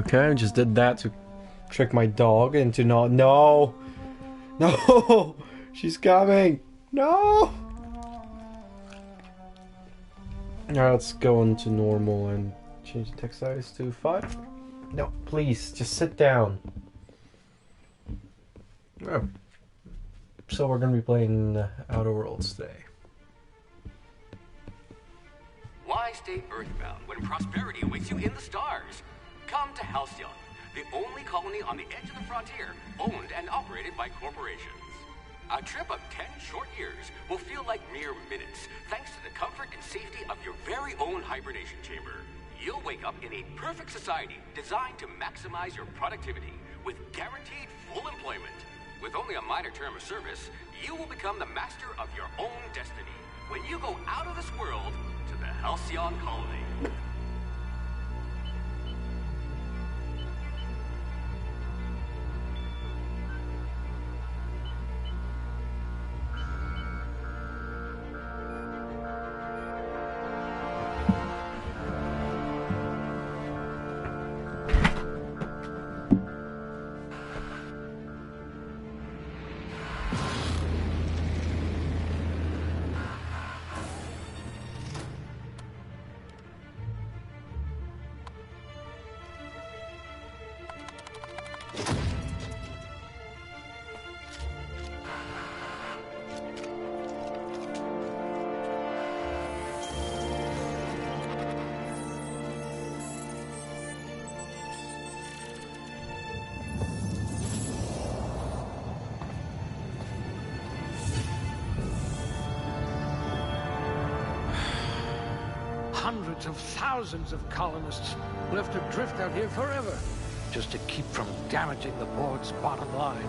Okay, I just did that to trick my dog into not. No! No! She's coming! No! Alright, let's go into normal and change the text size to 5. No, please, just sit down. Oh. So we're gonna be playing Outerworlds today. Why stay earthbound when prosperity awaits you in the stars? Come to Halcyon, the only colony on the edge of the frontier, owned and operated by corporations. A trip of 10 short years will feel like mere minutes, thanks to the comfort and safety of your very own hibernation chamber. You'll wake up in a perfect society designed to maximize your productivity with guaranteed full employment. With only a minor term of service, you will become the master of your own destiny when you go out of this world to the Halcyon colony. Hundreds of thousands of colonists left adrift out here forever, just to keep from damaging the board's bottom line.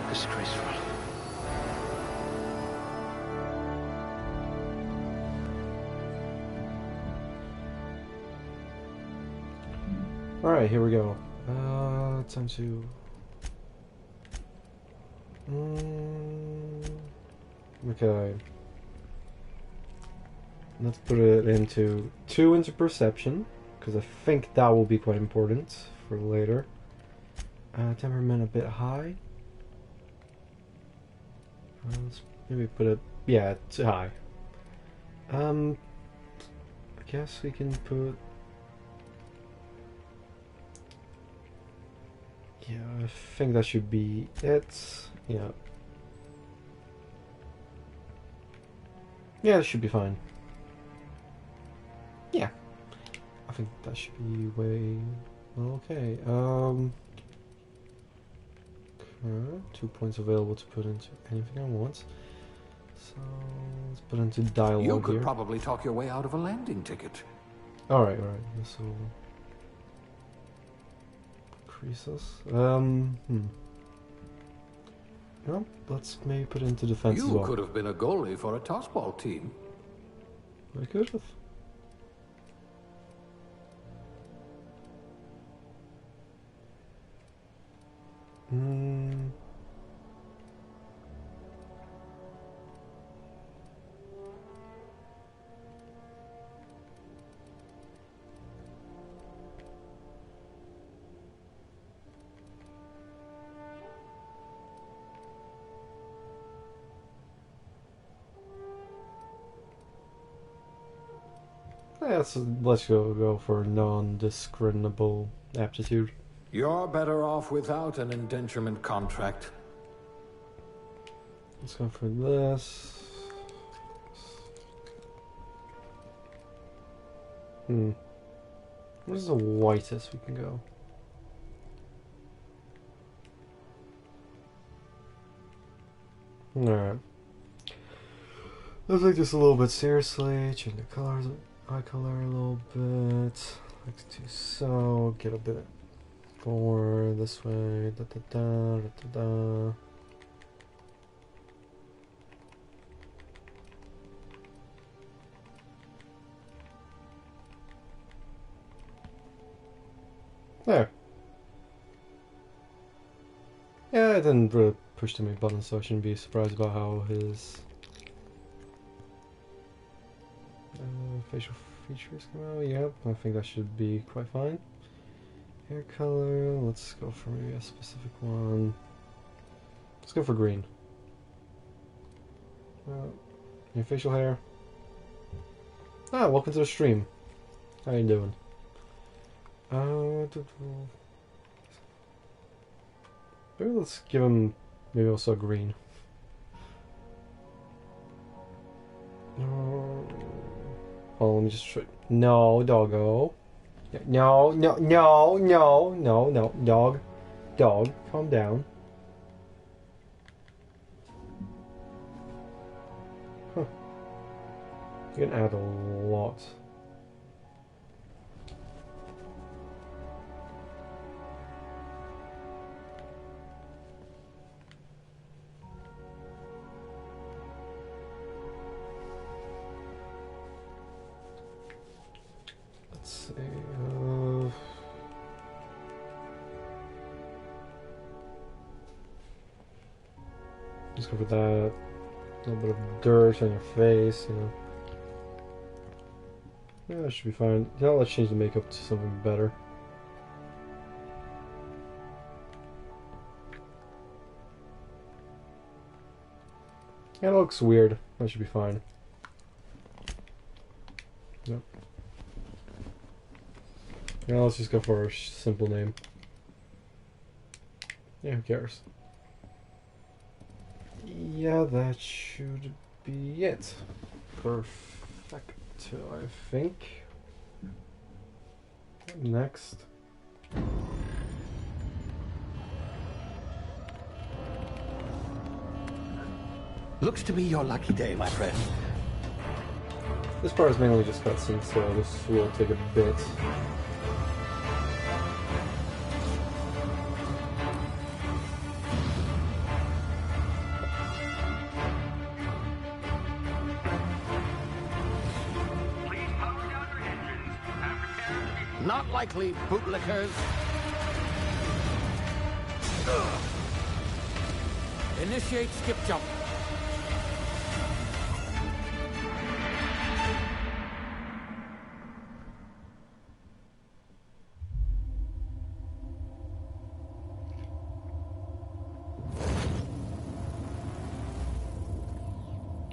Disgraceful. Alright, here we go. Time to... Okay. Let's put it into 2 into perception, because I think that will be quite important for later. Temperament a bit high. Let's maybe put it, yeah, it's high. I guess we can put... Yeah, I think that should be it. Yeah. Yeah, it should be fine. Yeah, I think that should be way okay. Okay, 2 points available to put into anything I want. So let's put into dialogue. You could here. probably talk your way out of a landing ticket. All right. This will increase us. No, let's maybe put into defense as well. You could have been a goalie for a tossball team. I could have. Yeah, so let's go for non-discriminable aptitude. You're better off without an indenturement contract. Let's go for this. What is the whitest we can go? Alright. Let's take this a little bit seriously. Change the colors, eye color a little bit. Like to so. Get a bit forward this way. Da da da da da da. There. Yeah, I didn't really push too many buttons, so I shouldn't be surprised about how his facial features come out. Yep, I think that should be quite fine. hair color. Let's go for maybe a specific one. Let's go for green. Your facial hair. Ah, welcome to the stream. How you doing? Maybe let's give him maybe also green. Oh, let me just try. No, doggo. No, no, no, no, no, no, dog. Dog, calm down. Huh. You can add a lot. Let's see. Just go for that. A little bit of dirt on your face, you know. Yeah, that should be fine. Yeah, let's change the makeup to something better. Yeah, it looks weird. That should be fine. Yep. Yeah, let's just go for a simple name. Yeah, who cares? Yeah, that should be it. Perfecto, I think. Next. Looks to be your lucky day, my friend. This part is mainly just cutscenes, so this will take a bit. Not likely, bootlickers. Initiate skip jump.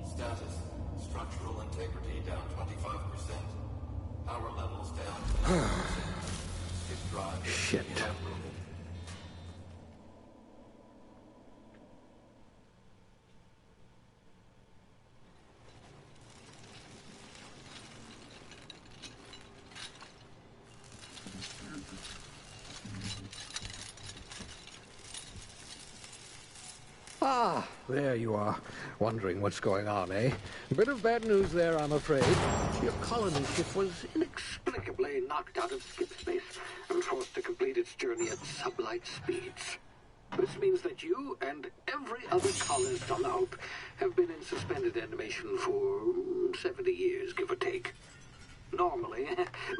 Status. Structural integrity down 25%. Power levels down. His drive is Shit. evaporated. Ah, there you are. Wondering what's going on, eh? Bit of bad news there, I'm afraid. Your colony ship was inexplicably knocked out of skip space and forced to complete its journey at sublight speeds. This means that you and every other colonist on the Hope have been in suspended animation for 70 years, give or take. Normally,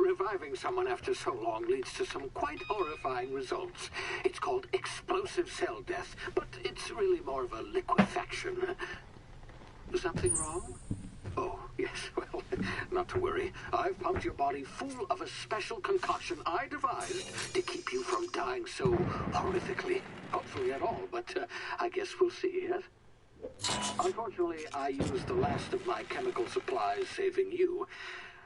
reviving someone after so long leads to some quite horrifying results. It's called explosive cell death, but it's really more of a liquefaction. Something wrong? Oh, yes, well, not to worry. I've pumped your body full of a special concoction I devised to keep you from dying so horrifically. Hopefully at all, but I guess we'll see, yes? Unfortunately, I used the last of my chemical supplies saving you.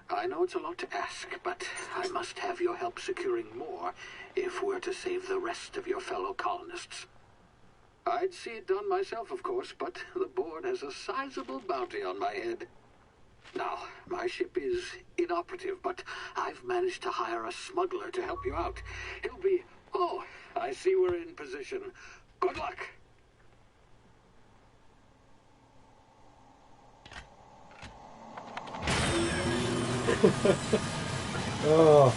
I know it's a lot to ask, but I must have your help securing more if we're to save the rest of your fellow colonists. I'd see it done myself, of course, but the board has a sizable bounty on my head. Now, my ship is inoperative, but I've managed to hire a smuggler to help you out. He'll be... Oh, I see we're in position. Good luck! Oh,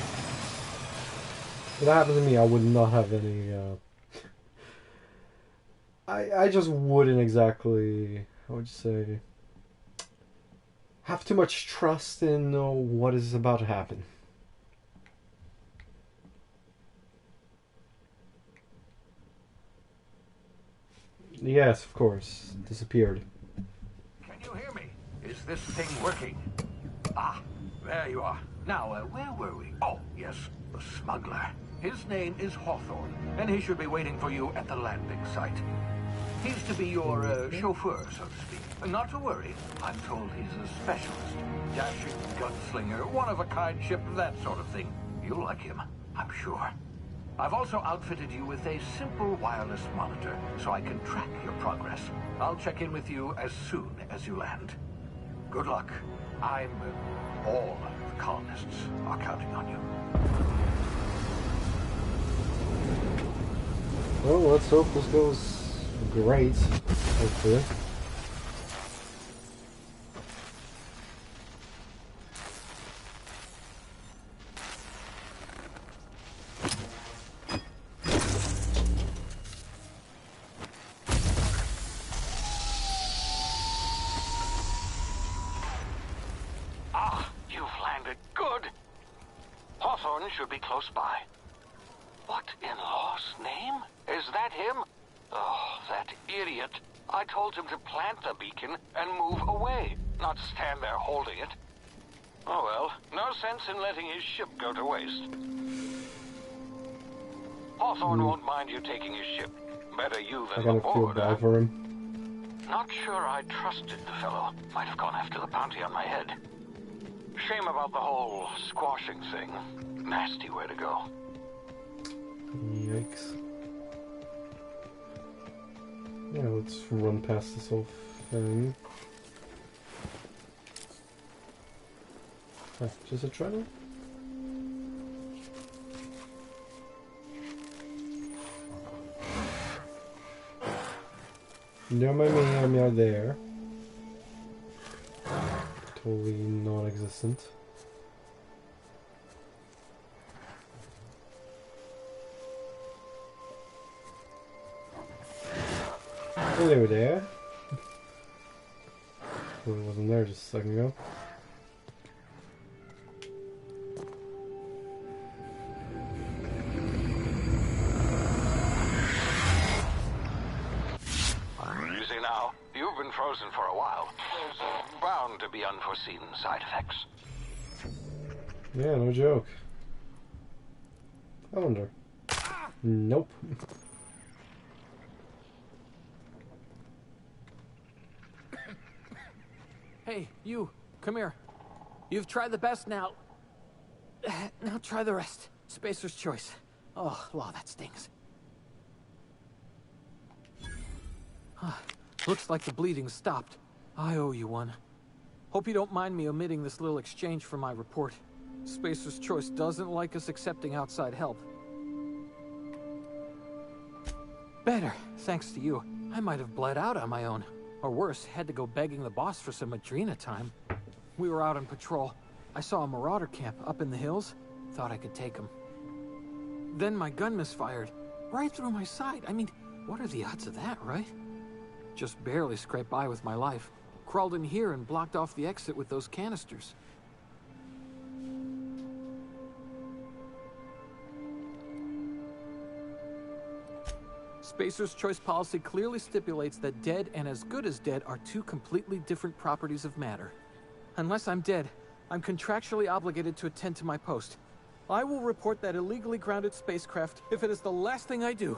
if that happened to me, I would not have any. I just wouldn't exactly. How would you say? Have too much trust in what is about to happen. Yes, of course. Disappeared. Can you hear me? Is this thing working? Ah, there you are. Now, where were we? Oh, yes, the smuggler. His name is Hawthorne, and he should be waiting for you at the landing site. He's to be your chauffeur, so to speak. Not to worry. I'm told he's a specialist. Dashing gunslinger, one-of-a-kind ship, that sort of thing. You'll like him, I'm sure. I've also outfitted you with a simple wireless monitor, so I can track your progress. I'll check in with you as soon as you land. Good luck. All the colonists are counting on you. Well, let's hope this goes great. Hopefully. Should be close by. What in law's name? Is that him? Oh, that idiot. I told him to plant the beacon and move away, not stand there holding it. Oh well, no sense in letting his ship go to waste. Hawthorne won't mind you taking his ship. Better you than the I gotta feel bad for him. Not sure I trusted the fellow. Might have gone after the bounty on my head. Shame about the whole squashing thing. Nasty way to go. Yikes. Yeah, let's run past this whole thing. Ah, just a treadle? No, I'm not there. Totally non-existent. Hello there. Well, it wasn't there just a second ago. Easy now. You've been frozen for a while. There's bound to be unforeseen side effects. Yeah, no joke. I wonder. Nope. Hey, you, come here. You've tried the best now. Now try the rest. Spacer's choice. Oh, law, that stings. Looks like the bleeding stopped. I owe you one. Hope you don't mind me omitting this little exchange from my report. Spacer's choice doesn't like us accepting outside help. Better, thanks to you. I might have bled out on my own. Or worse, had to go begging the boss for some Adrena time. We were out on patrol. I saw a marauder camp up in the hills. Thought I could take him. Then my gun misfired. Right through my side. I mean, what are the odds of that, right? Just barely scraped by with my life. Crawled in here and blocked off the exit with those canisters. Spacer's choice policy clearly stipulates that dead and as good as dead are two completely different properties of matter. Unless I'm dead, I'm contractually obligated to attend to my post. I will report that illegally grounded spacecraft if it is the last thing I do.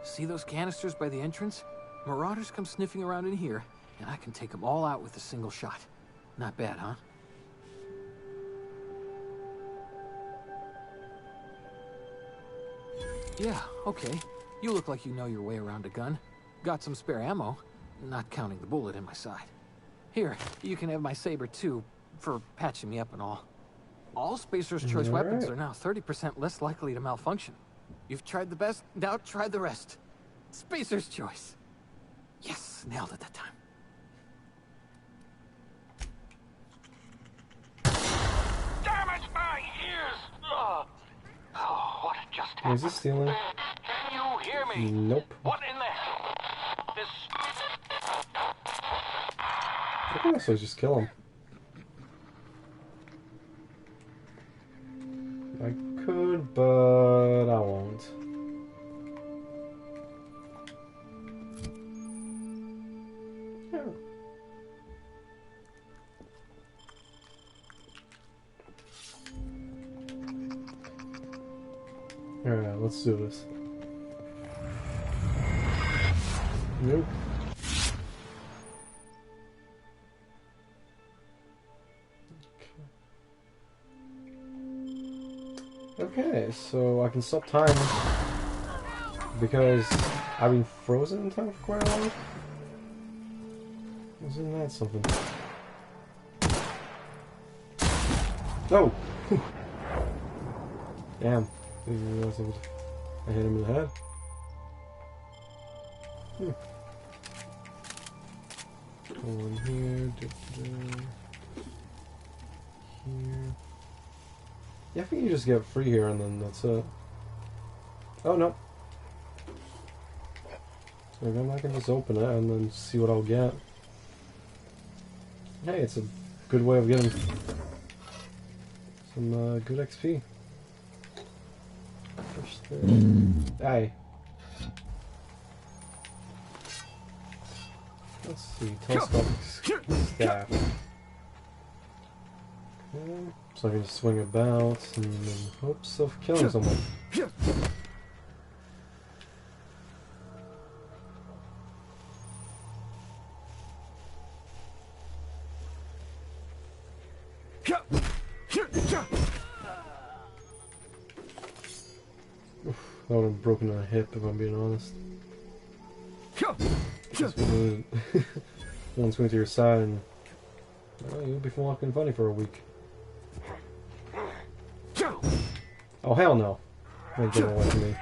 See those canisters by the entrance? Marauders come sniffing around in here, and I can take them all out with a single shot. Not bad, huh? Yeah, okay. You look like you know your way around a gun. Got some spare ammo, not counting the bullet in my side. Here, you can have my saber too, for patching me up and all. All Spacer's choice weapons are now 30% less likely to malfunction. You've tried the best, now try the rest. Spacer's choice. Yes, nailed it that time. Damn it, my ears! Oh, what just happened? Is this stealing? Can you hear me? Nope. What in the... This... I can also just kill him. I could, but I won't. Yeah. Alright, let's do this. Nope. Okay, so I can stop time because I've been frozen in time for quite a while. Isn't that something? No! Damn. Didn't realize I hit him in the head. Go in here. Here. Yeah, I think you just get free here and then that's it. Oh no. So then I can just open it and then see what I'll get. Hey, it's a good way of getting some good XP. First thing. Aye. Let's see, telescopic staff. Okay. So I can just swing about and in hopes of killing someone. That would have broken a hip if I'm being honest. Just one swing to your side and well, you'll be fucking funny for a week. Oh hell no! Don't get away from me.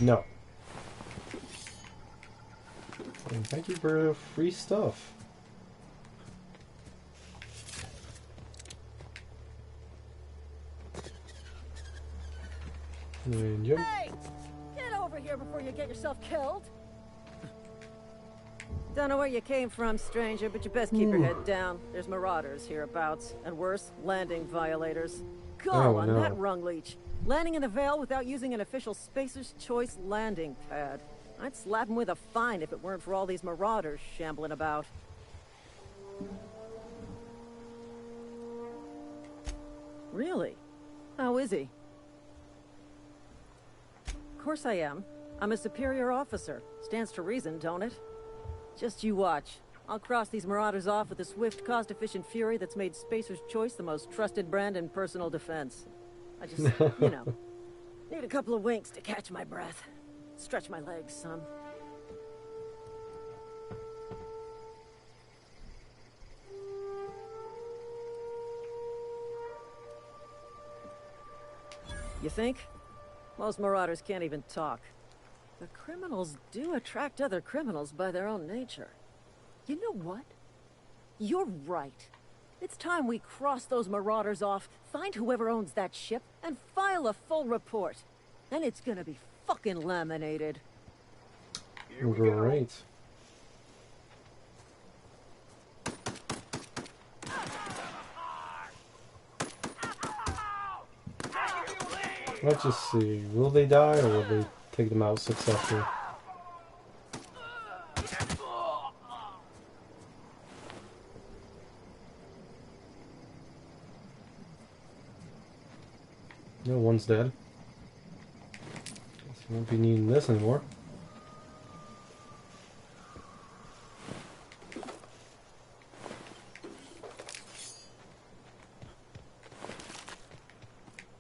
No. And thank you for free stuff. And yep. Hey! Get over here before you get yourself killed! Don't know where you came from, stranger, but you best keep your head down. There's marauders hereabouts, and worse, landing violators. Go on that rung leech. Landing in the Vale without using an official Spacer's Choice landing pad. I'd slap him with a fine if it weren't for all these marauders shambling about. Really? How is he? Of course I am. I'm a superior officer. Stands to reason, don't it? Just you watch. I'll cross these marauders off with a swift, cost-efficient fury that's made Spacer's Choice the most trusted brand in personal defense. I just, you know, need a couple of winks to catch my breath. Stretch my legs some. You think? Most marauders can't even talk. But criminals do attract other criminals by their own nature. You know what? You're right. It's time we cross those marauders off, find whoever owns that ship, and file a full report. Then it's gonna be fucking laminated. Great. Let's just see. Will they die or will they take them out successfully? No, one's dead. Guess we won't be needing this anymore.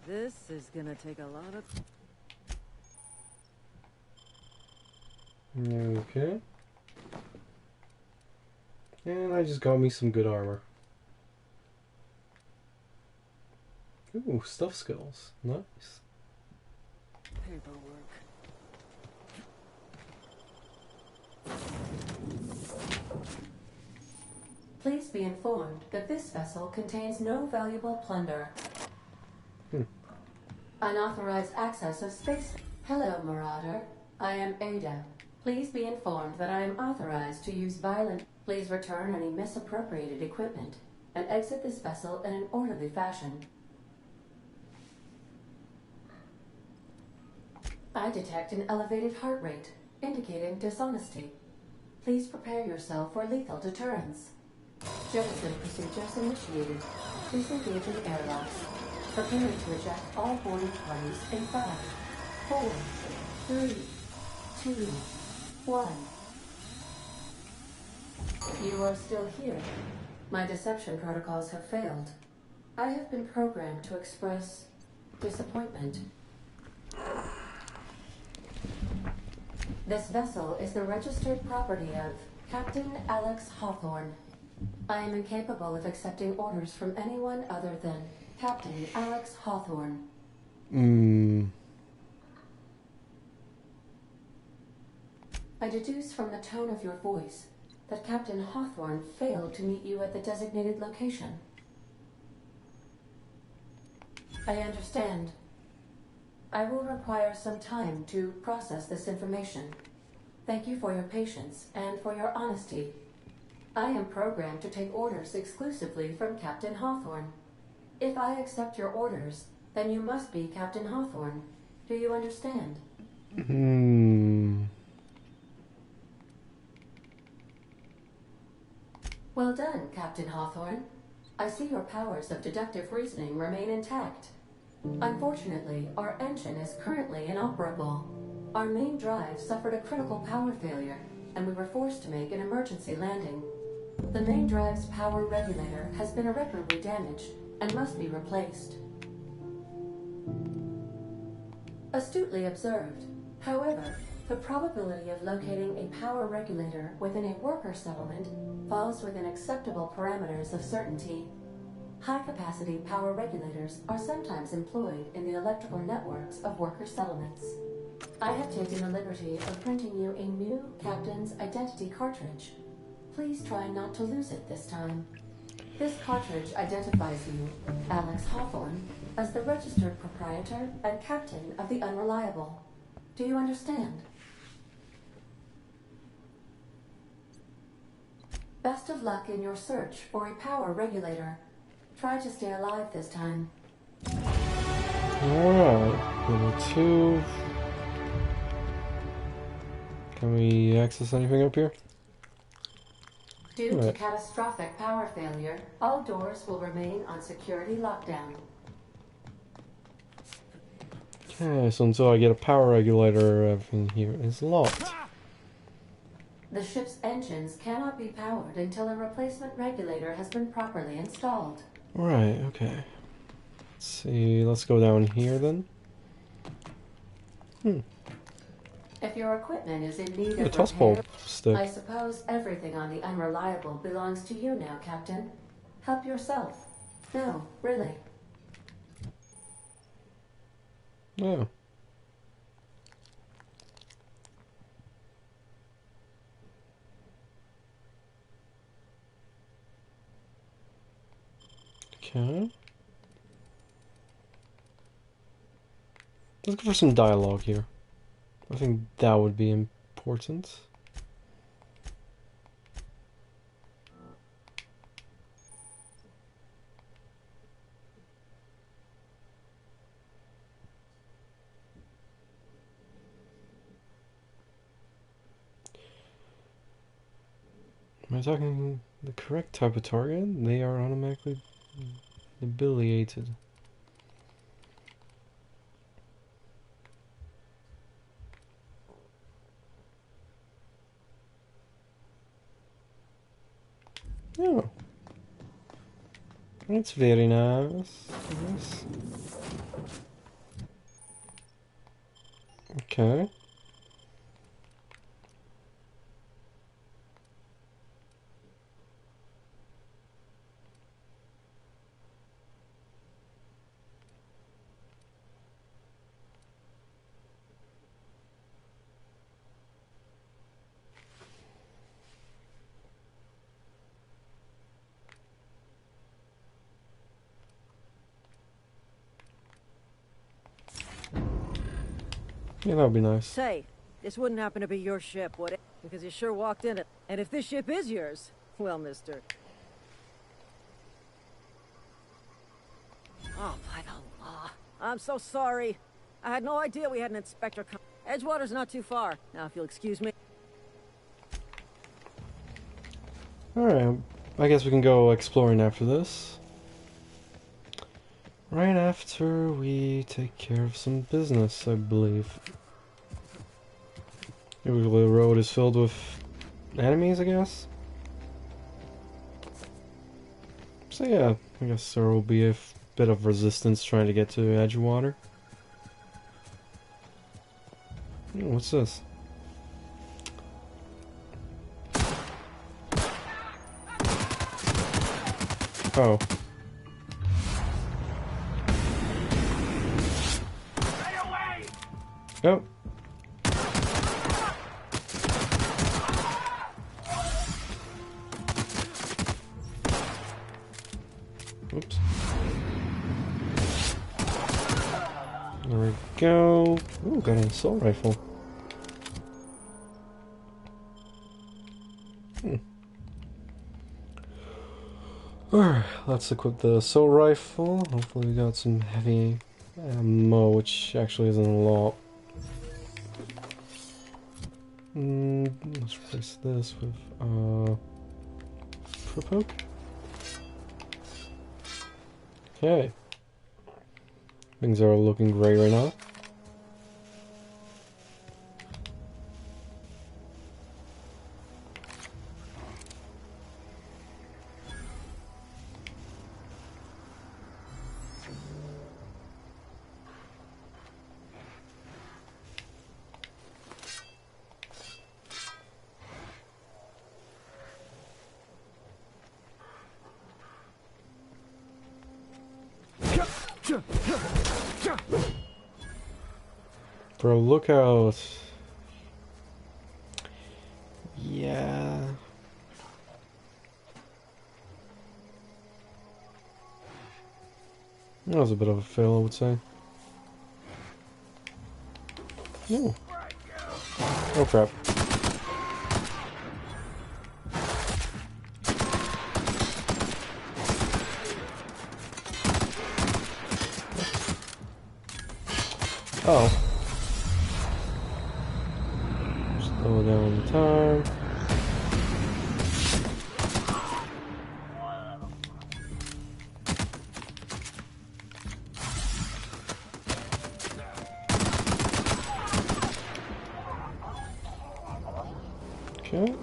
This is gonna take a lot of... Okay. And I just got me some good armor. Ooh, stuff skills. Nice. paperwork. Please be informed that this vessel contains no valuable plunder. Unauthorized access of space. Hello, Marauder. I am Ada. Please be informed that I am authorized to use violent... Please return any misappropriated equipment and exit this vessel in an orderly fashion. I detect an elevated heart rate, indicating dishonesty. Please prepare yourself for lethal deterrence. Jettison procedures initiated. Disengaging airlocks. Preparing to eject all boarding parties in 5, 4, 3, 2, 1. You are still here. My deception protocols have failed. I have been programmed to express disappointment. This vessel is the registered property of Captain Alex Hawthorne. I am incapable of accepting orders from anyone other than Captain Alex Hawthorne. I deduce from the tone of your voice that Captain Hawthorne failed to meet you at the designated location. I understand. I will require some time to process this information. Thank you for your patience and for your honesty. I am programmed to take orders exclusively from Captain Hawthorne. If I accept your orders, then you must be Captain Hawthorne. Do you understand? Well done, Captain Hawthorne. I see your powers of deductive reasoning remain intact. Unfortunately, our engine is currently inoperable. Our main drive suffered a critical power failure, and we were forced to make an emergency landing. The main drive's power regulator has been irreparably damaged and must be replaced. Astutely observed. However, the probability of locating a power regulator within a worker settlement falls within acceptable parameters of certainty. High-capacity power regulators are sometimes employed in the electrical networks of worker settlements. I have taken the liberty of printing you a new Captain's Identity cartridge. Please try not to lose it this time. This cartridge identifies you, Alex Hawthorne, as the registered proprietor and captain of the Unreliable. Do you understand? Best of luck in your search for a power regulator. Try to stay alive this time. Alright, level 2. Can we access anything up here? Due to catastrophic power failure, all doors will remain on security lockdown. Okay, so until I get a power regulator, everything here is locked. The ship's engines cannot be powered until a replacement regulator has been properly installed. Right, okay. Let's see, let's go down here then. If your equipment is in need A of toss ball repair, stick. I suppose everything on the Unreliable belongs to you now, Captain. Help yourself. No, really. Yeah. Okay. Let's go for some dialogue here. I think that would be important. Am I talking the correct type of target? They are automatically debilitated. Oh. That's very nice. Yes. Okay. Yeah, that would be nice. Say, this wouldn't happen to be your ship, would it? Because you sure walked in it. And if this ship is yours, well, mister. Oh, by the law. I'm so sorry. I had no idea we had an inspector come. Edgewater's not too far. Now, if you'll excuse me. Alright, I guess we can go exploring after this. Right after we take care of some business, I believe. The road is filled with enemies, I guess? So yeah, I guess there will be a bit of resistance trying to get to Edgewater. Oh, what's this? Oh. Oh. Oops. There we go. Ooh, got an assault rifle. Alright, let's equip the assault rifle. Hopefully we got some heavy ammo, which actually isn't a lot. Let's replace this with Propoke. Okay. Things are looking great right now. Bro, look out. Yeah. That was a bit of a fail, I would say. Ooh. Oh crap. Oh. Slow down the time. Okay.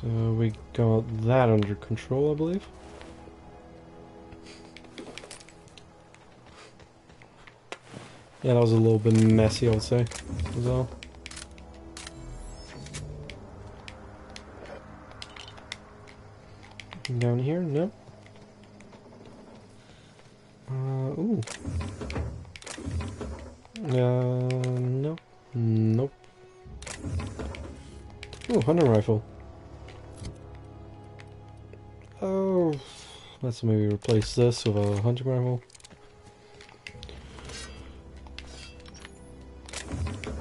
So we got that under control, I believe. Yeah, that was a little bit messy, I would say, as well. Down here? Nope. Ooh. Nope. Nope. Ooh, hunting rifle. Oh, let's maybe replace this with a hunting rifle.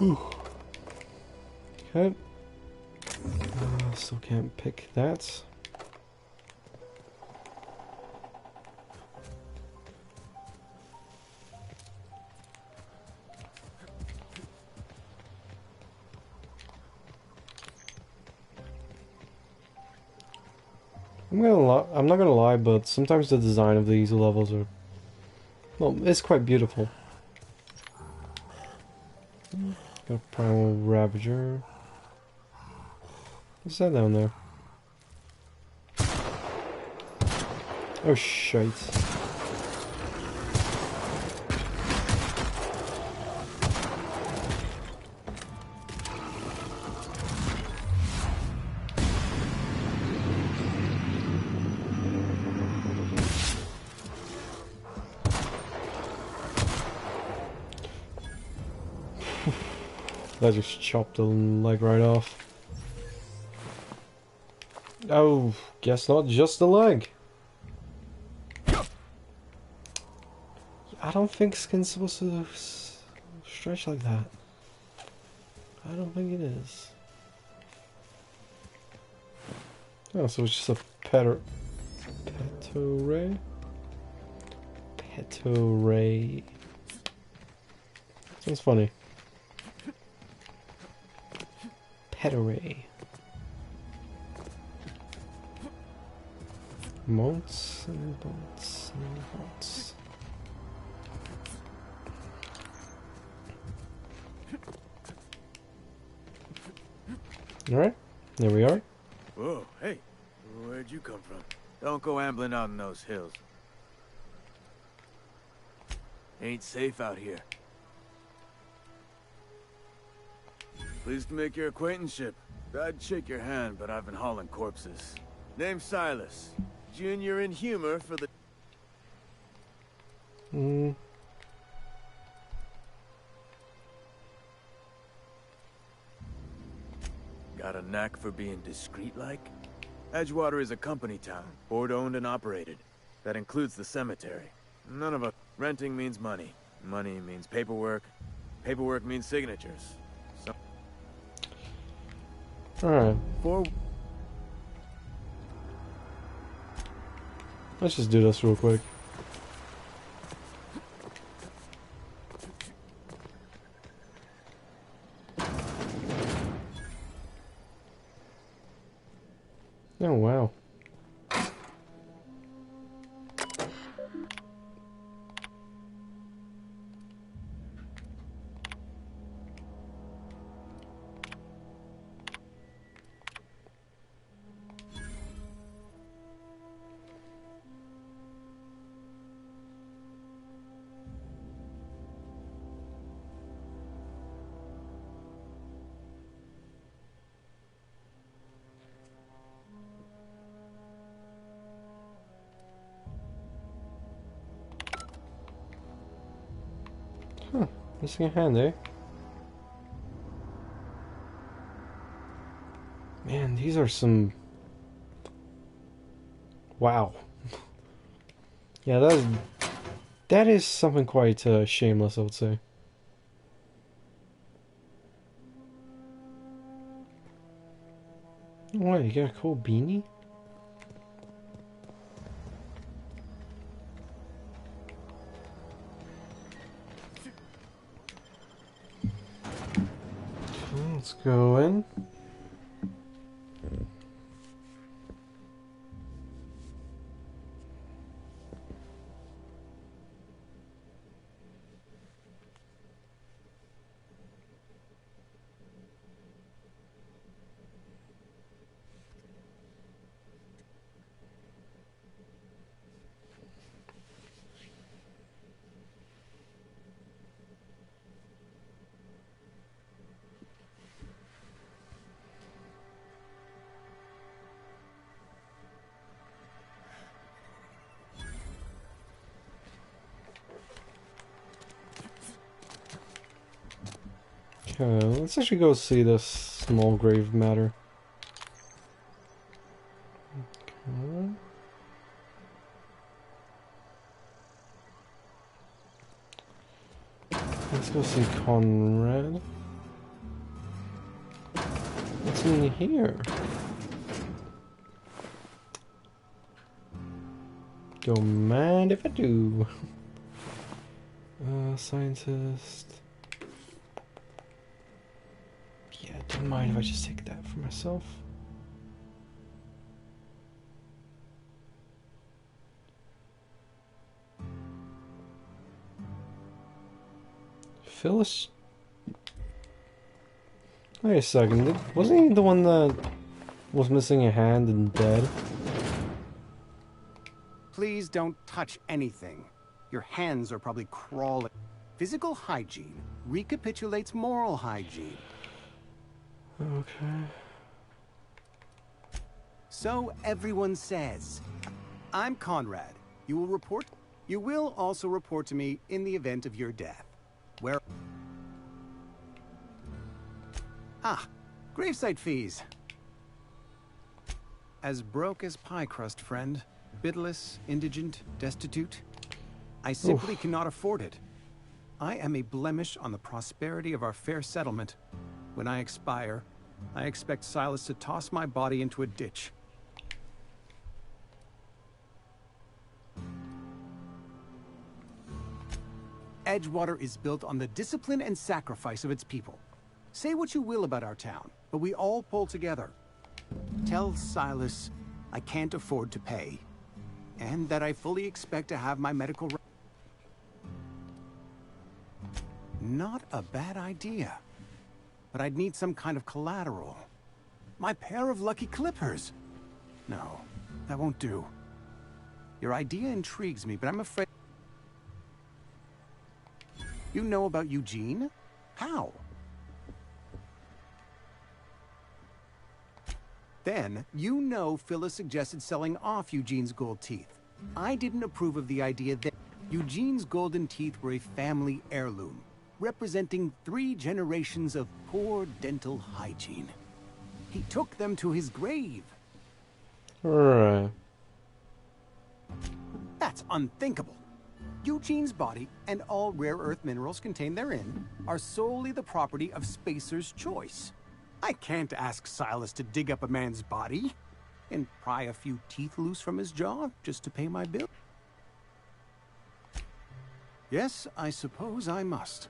Ooh. Okay. Still can't pick that. I'm not gonna lie, but sometimes the design of these levels are, well, it's quite beautiful. Got a primal ravager. What's that down there? Oh shite. That just chopped the leg right off. Oh, guess not just the leg. I don't think skin's supposed to stretch like that. I don't think it is. Oh, so it's just a petore. Petore. Sounds funny. Petore. Mounts and bolts and bolts. Alright, there we are. Whoa, hey, where'd you come from? Don't go ambling out in those hills. Ain't safe out here. Pleased to make your acquaintanceship. I'd shake your hand, but I've been hauling corpses. Name's Silas. Junior in humor for the... Got a knack for being discreet-like? Edgewater is a company town, board-owned and operated. That includes the cemetery. None of us... Renting means money. Money means paperwork. Paperwork means signatures. Alright. Let's just do this real quick. Oh, wow. Huh, missing a hand, eh? Man, these are some... Wow. Yeah, that is something quite shameless, I would say. Oh, wait, you got a cool beanie? Let's go in. Okay, let's actually go see this small grave matter. Okay. Let's go see Conrad. What's in here? Don't mind if I do. Scientist. Yeah, don't mind if I just take that for myself. Phyllis? Wait a second, wasn't he the one that was missing a hand and dead? Please don't touch anything. Your hands are probably crawling. Physical hygiene recapitulates moral hygiene. Okay. So everyone says. I'm Conrad. You will also report to me in the event of your death. Where? Ah, gravesite fees. As broke as pie crust, friend. Bidless, indigent, destitute. I simply cannot afford it. I am a blemish on the prosperity of our fair settlement. When I expire, I expect Silas to toss my body into a ditch. Edgewater is built on the discipline and sacrifice of its people. Say what you will about our town, but we all pull together. Tell Silas I can't afford to pay. and that I fully expect to have my medical... Not a bad idea. But I'd need some kind of collateral. My pair of lucky clippers. No, that won't do. Your idea intrigues me, but I'm afraid... You know about Eugene? How? Then, you know Phyllis suggested selling off Eugene's gold teeth. I didn't approve of the idea that Eugene's golden teeth were a family heirloom, representing 3 generations of poor dental hygiene. He took them to his grave. Right. That's unthinkable. Eugene's body and all rare earth minerals contained therein are solely the property of Spacer's choice. I can't ask Silas to dig up a man's body and pry a few teeth loose from his jaw just to pay my bill. Yes, I suppose I must.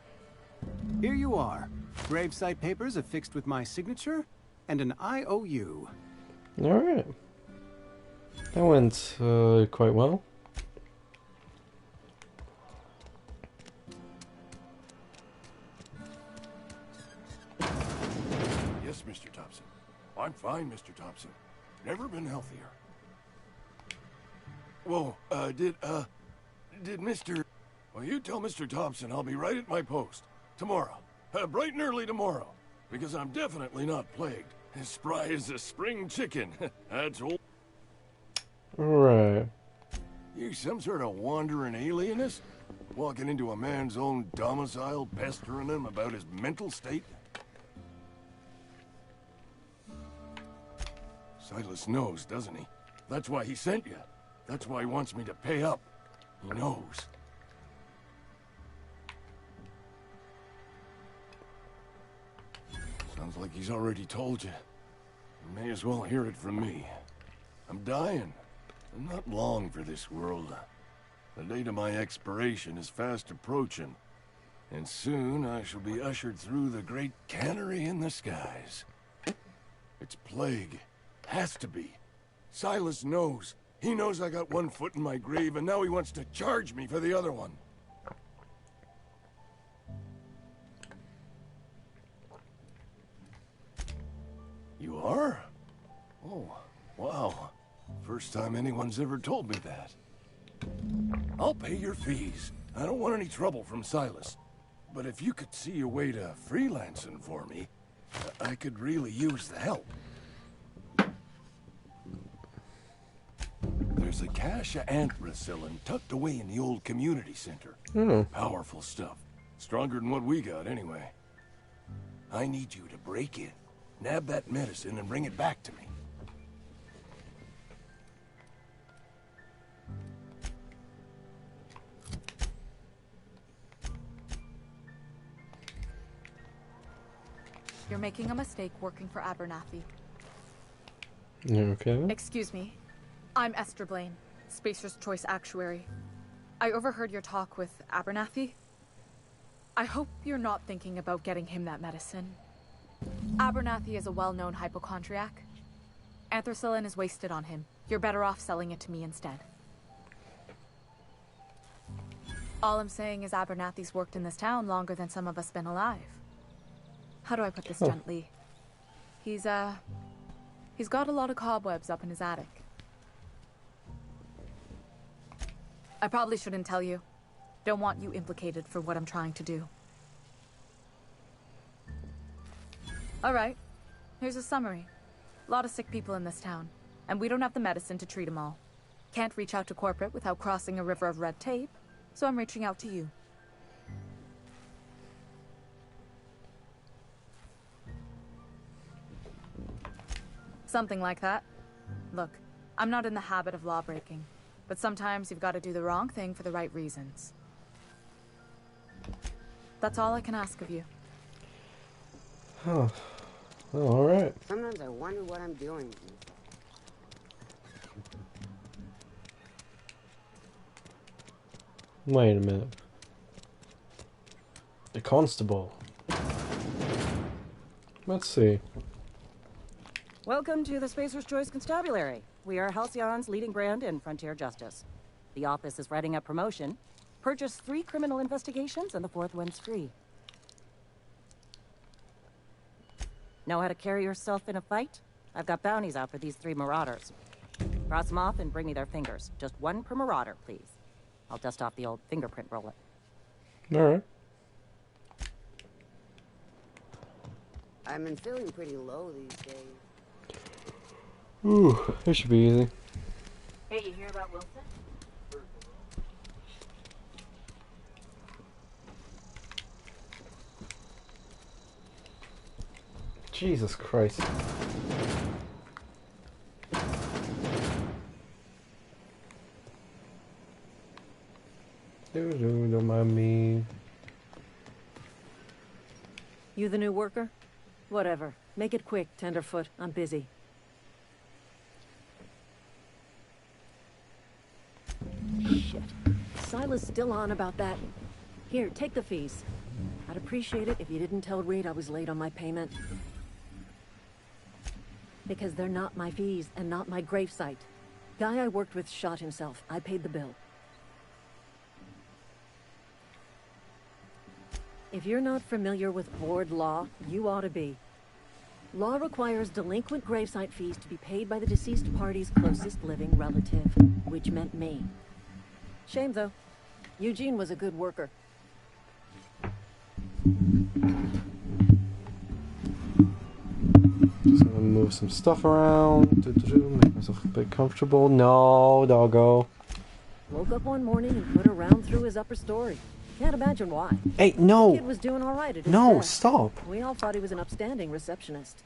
Here you are. Gravesite papers affixed with my signature and an IOU. Alright. That went quite well. Yes, Mr. Thompson. I'm fine, Mr. Thompson. Never been healthier. Whoa, did Mr... Well, you tell Mr. Thompson I'll be right at my post. Tomorrow. Bright and early tomorrow. Because I'm definitely not plagued. As spry as a spring chicken. That's old. Right. You some sort of wandering alienist? Walking into a man's own domicile, pestering him about his mental state? Silas knows, doesn't he? That's why he sent you. That's why he wants me to pay up. He knows. Sounds like he's already told you. You may as well hear it from me. I'm dying. I'm not long for this world. The date of my expiration is fast approaching. And soon I shall be ushered through the great cannery in the skies. It's plague. Has to be. Silas knows. He knows I got one foot in my grave, and now he wants to charge me for the other one. You are? Oh, wow. First time anyone's ever told me that. I'll pay your fees. I don't want any trouble from Silas. But if you could see a way to freelancing for me, I could really use the help. There's a cache of anthracillin tucked away in the old community center. Powerful stuff. Stronger than what we got, anyway. I need you to break in, nab that medicine, and bring it back to me. You're making a mistake working for Abernathy. Okay. Excuse me. I'm Esther Blaine, Spacer's Choice Actuary. I overheard your talk with Abernathy. I hope you're not thinking about getting him that medicine. Abernathy is a well-known hypochondriac. Anthracillin is wasted on him. You're better off selling it to me instead. All I'm saying is Abernathy's worked in this town longer than some of us been alive. How do I put this gently? He's got a lot of cobwebs up in his attic. I probably shouldn't tell you. Don't want you implicated for what I'm trying to do. Alright, here's a summary. A lot of sick people in this town, and we don't have the medicine to treat them all. Can't reach out to corporate without crossing a river of red tape, so I'm reaching out to you. Something like that. Look, I'm not in the habit of law-breaking, but sometimes you've got to do the wrong thing for the right reasons. That's all I can ask of you. Oh, alright. Sometimes I wonder what I'm doing. Wait a minute. The constable. Let's see. Welcome to the Spacer's Choice Constabulary. We are Halcyon's leading brand in frontier justice. The office is writing up promotion. Purchase 3 criminal investigations and the 4th one's free. Know how to carry yourself in a fight? I've got bounties out for these 3 marauders. Cross them off and bring me their fingers. Just 1 per marauder, please. I'll dust off the old fingerprint roller. Alright. I've been feeling pretty low these days. Ooh, this should be easy. Hey, you hear about Wilson? Jesus Christ. Don't mind me. You the new worker? Whatever. Make it quick, Tenderfoot. I'm busy. Shit. Silas still on about that. Here, take the fees. I'd appreciate it if you didn't tell Reed I was late on my payment. Because they're not my fees and not my gravesite. Guy I worked with shot himself. I paid the bill. If you're not familiar with board law, you ought to be. Law requires delinquent gravesite fees to be paid by the deceased party's closest living relative, which meant me. Shame, though. Eugene was a good worker. Just gonna move some stuff around. Make myself a bit comfortable. No, doggo. Woke up one morning and put a round through his upper story. Can't imagine why. Hey, no! The kid was doing all right at his No, best. stop! We all thought he was an upstanding receptionist.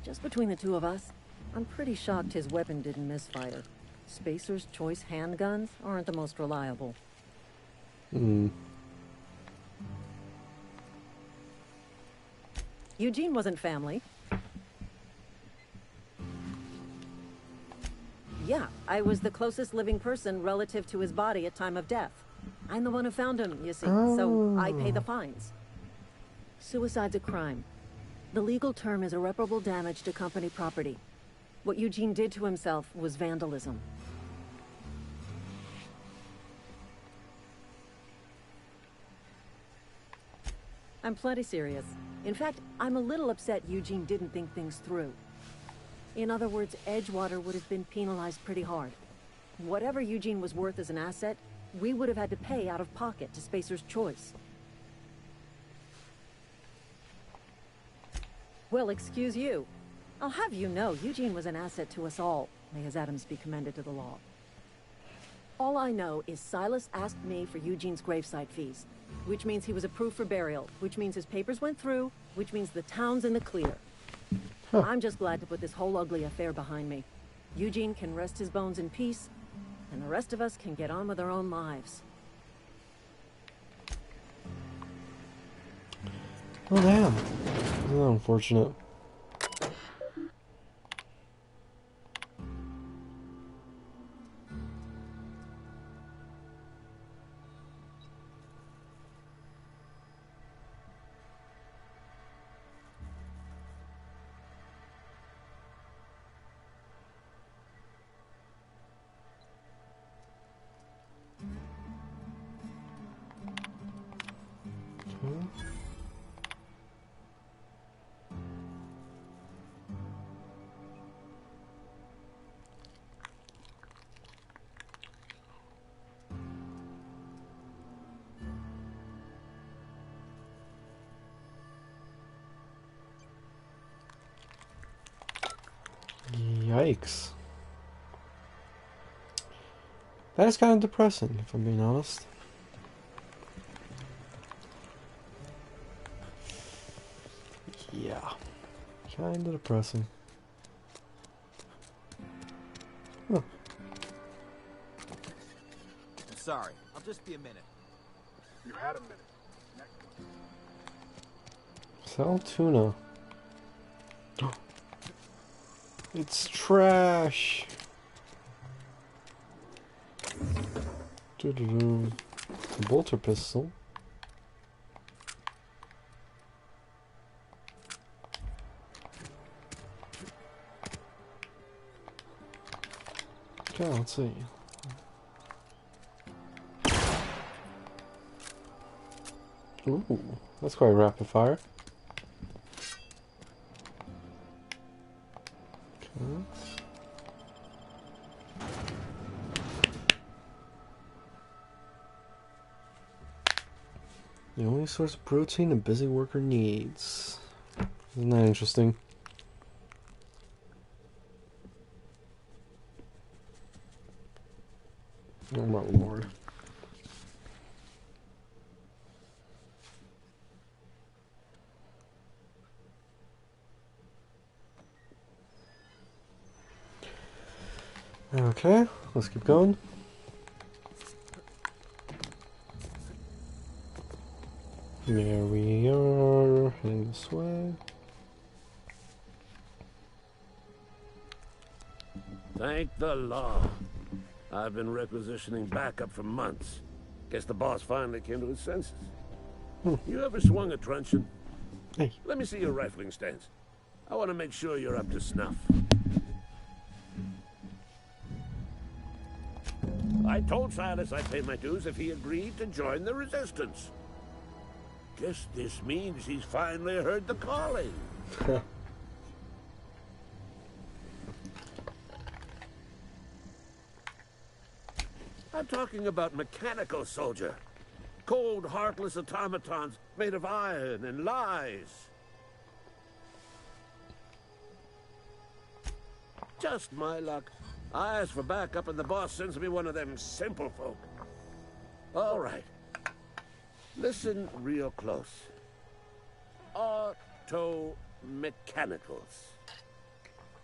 Just between the 2 of us, I'm pretty shocked his weapon didn't misfire. Spacer's Choice handguns aren't the most reliable. Eugene wasn't family. Yeah, I was the closest living person relative to his body at time of death. I'm the one who found him, you see, so I pay the fines. Suicide's a crime. The legal term is irreparable damage to company property. What Eugene did to himself was vandalism. I'm plenty serious. In fact, I'm a little upset Eugene didn't think things through. In other words, Edgewater would have been penalized pretty hard. Whatever Eugene was worth as an asset, we would have had to pay out of pocket to Spacer's Choice. Well, excuse you. I'll have you know, Eugene was an asset to us all. May his atoms be commended to the law. All I know is Silas asked me for Eugene's gravesite fees, which means he was approved for burial, which means his papers went through, which means the town's in the clear. I'm just glad to put this whole ugly affair behind me. Eugene can rest his bones in peace, and the rest of us can get on with our own lives. Oh, damn. Isn't that unfortunate? Yikes. That is kind of depressing, if I'm being honest. Yeah. Kind of depressing. Huh. I'm sorry. I'll just be a minute. You had a minute. Next Sell tuna. It's trash. Doo-doo-doo. Bolter pistol. Okay, let's see. Ooh, that's quite rapid fire. Okay. The only source of protein a busy worker needs. Isn't that interesting? Oh my lord. Okay, let's keep going. There we are, heading this way. Thank the law. I've been requisitioning backup for months. Guess the boss finally came to his senses. You ever swung a truncheon? Hey. Let me see your rifling stance. I want to make sure you're up to snuff. I told Silas I'd pay my dues if he agreed to join the resistance. Guess this means he's finally heard the calling. I'm talking about mechanical soldier. Cold, heartless automatons made of iron and lies. Just my luck. I ask for backup and the boss sends me one of them simple folk. All right. Listen real close. Auto-mechanicals.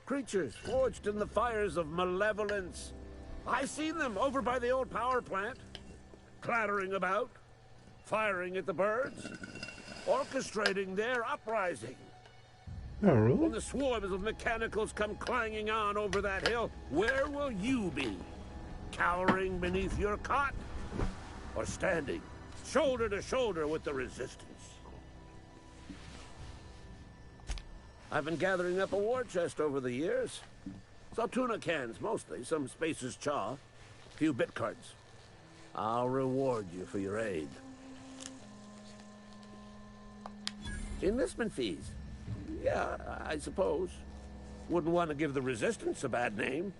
Creatures forged in the fires of malevolence. I seen them over by the old power plant, clattering about, firing at the birds, orchestrating their uprising. Oh, really? When the swarms of mechanicals come clanging on over that hill, where will you be? Cowering beneath your cot? Or standing, shoulder to shoulder with the resistance? I've been gathering up a war chest over the years. So tuna cans, mostly, some Spacer's chaw, a few bit cards. I'll reward you for your aid. Enlistment fees. Yeah, I suppose. Wouldn't want to give the Resistance a bad name.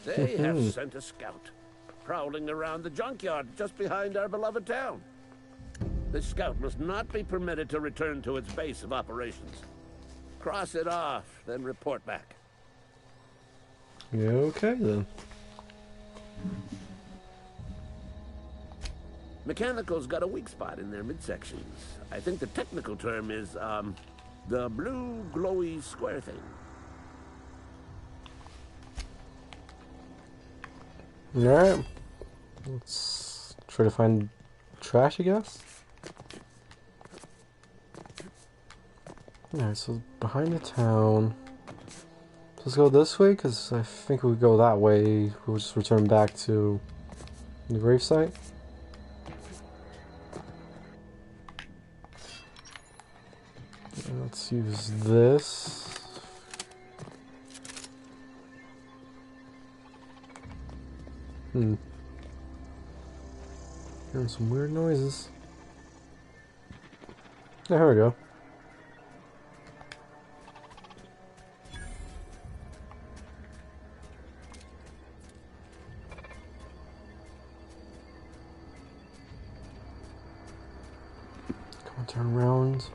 They have sent a scout, prowling around the junkyard just behind our beloved town. This scout must not be permitted to return to its base of operations. Cross it off, then report back. Yeah, okay then. Mechanicals got a weak spot in their midsections. I think the technical term is, the blue glowy square thing. Alright. Let's try to find trash, I guess. Alright, so behind the town. Let's go this way, because I think if we go that way, we'll just return back to the gravesite. Let's use this. Hearing some weird noises. There we go. Come on, turn around.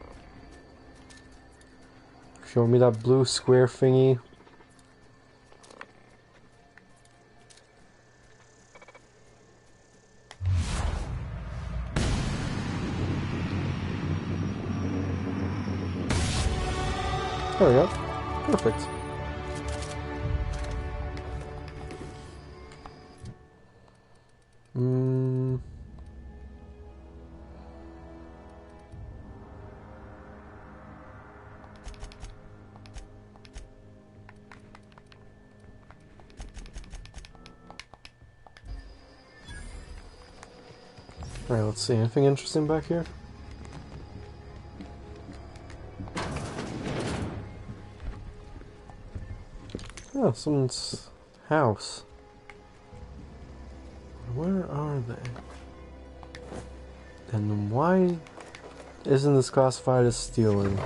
Show me that blue square thingy. There we go. Perfect. Alright, let's see. Anything interesting back here? Oh, someone's house. Where are they? And why isn't this classified as stealing?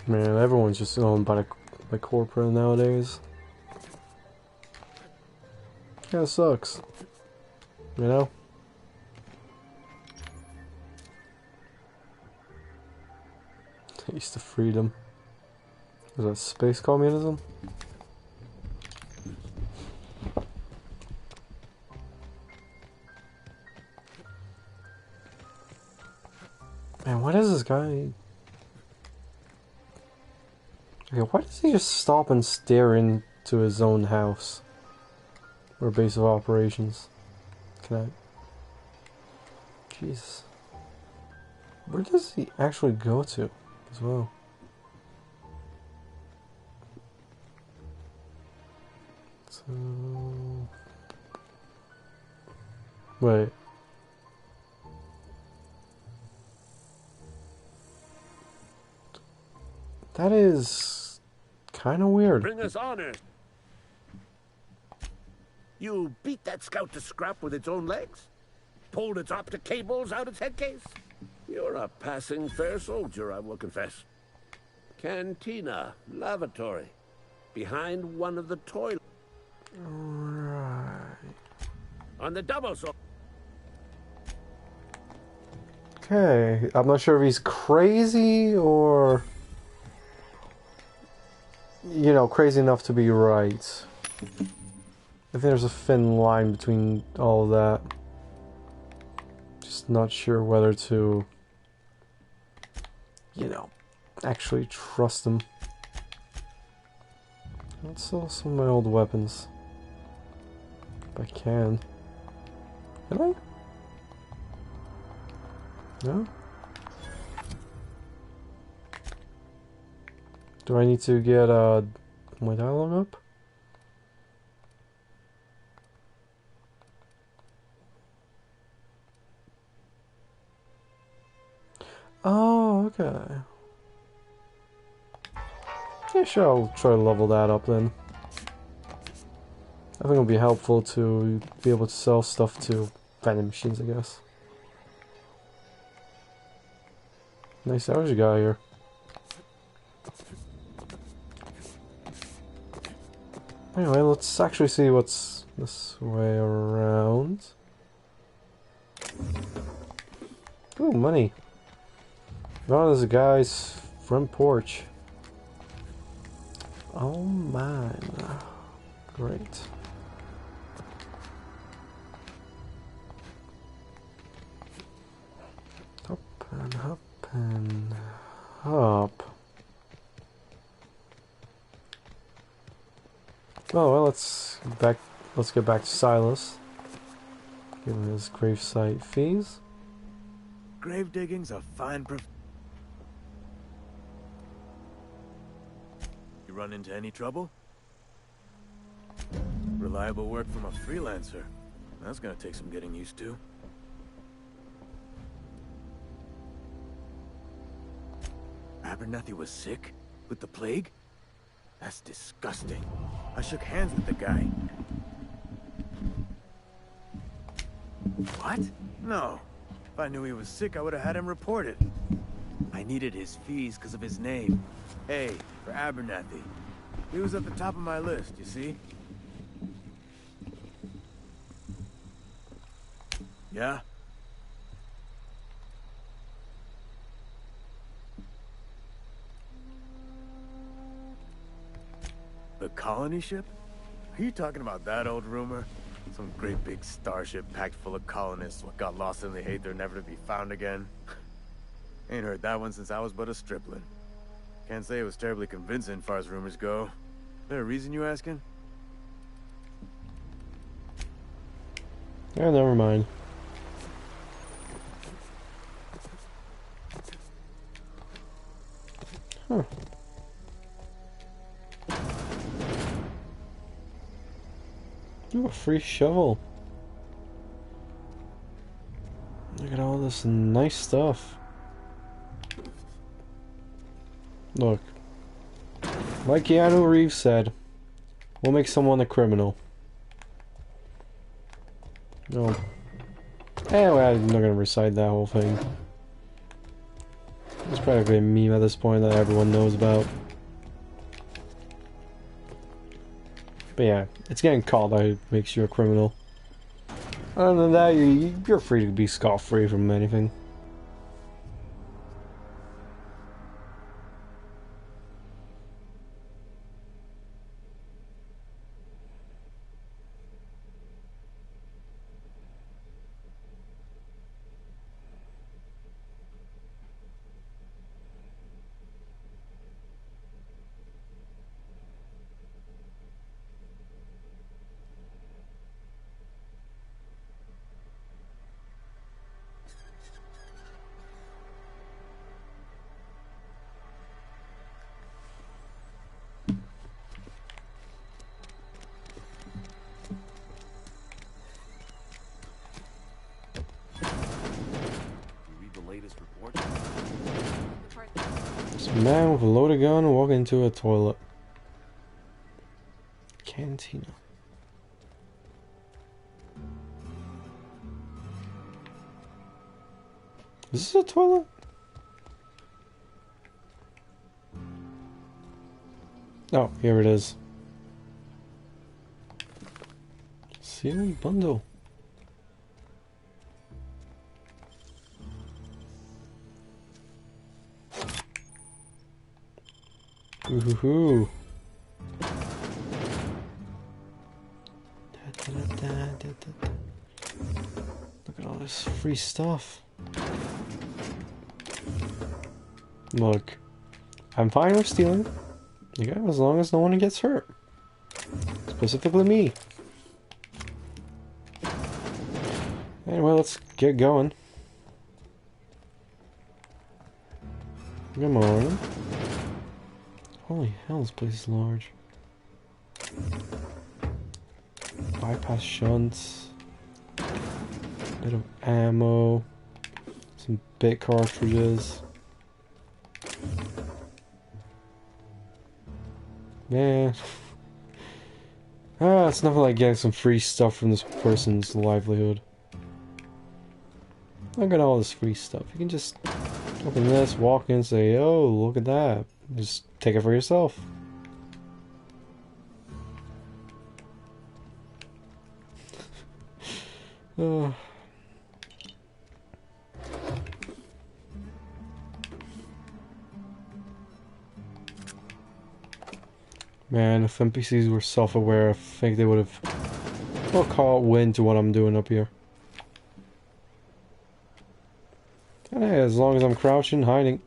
Man, everyone's just owned by corporate nowadays. Kinda sucks. You know? Taste of freedom. Is that space communism? Man, why does this guy... Okay, why does he just stop and stare into his own house? Or base of operations? Can I... Jeez. Where does he actually go to as well? So... Wait. That is kind of weird. Bring us honor. You beat that scout to scrap with its own legs? Pulled its optic cables out its head case? You're a passing fair soldier, I will confess. Cantina, lavatory, behind one of the toilets. Right. On the double so. Okay, I'm not sure if he's crazy or... You know, crazy enough to be right. I think there's a thin line between all of that. Just not sure whether to, you know, actually trust him. Let's sell some of my old weapons. If I can. Can I? No? Do I need to get my dialogue up? Oh, okay. Yeah, sure, I'll try to level that up then. I think it'll be helpful to be able to sell stuff to vending machines, I guess. Nice hours you got here. Anyway, let's actually see what's this way around. Ooh, money. Oh, there's a guy's front porch. Oh, man. Great. Up and up and up. Oh well, let's get back to Silas. Give him his gravesite fees. Grave digging's a fine You run into any trouble? Reliable work from a freelancer. That's gonna take some getting used to. Abernathy was sick? With the plague? That's disgusting. I shook hands with the guy. What? No. If I knew he was sick, I would have had him reported. I needed his fees because of his name. A for Abernathy. He was at the top of my list, you see? Yeah? The colony ship? Are you talking about that old rumor? Some great big starship packed full of colonists what got lost in the Aether never to be found again? Ain't heard that one since I was but a stripling. Can't say it was terribly convincing far as rumors go. There a reason you asking? Yeah, never mind. Huh. Ooh, a free shovel. Look at all this nice stuff. Look. Like Keanu Reeves said, we'll make someone a criminal. No. Anyway, I'm not gonna recite that whole thing. It's probably a meme at this point that everyone knows about. But yeah, it's getting caught that it makes you a criminal. Other than that, you're free to be scot-free from anything. This man with a loaded gun walking into a toilet. Cantina. Is this a toilet? Oh, here it is. Sealed bundle. Ooh. Look at all this free stuff. Look, I'm fine with stealing. Okay, as long as no one gets hurt. Specifically me. Anyway, let's get going. Come on. Holy hell, this place is large. Bypass shunts. Bit of ammo. Some bit cartridges. Man. It's nothing like getting some free stuff from this person's livelihood. Look at all this free stuff. You can just open this, walk in, say, oh, look at that. Just take it for yourself. Man, if NPCs were self-aware, I think they would have caught wind to what I'm doing up here. And hey, as long as I'm crouching, hiding.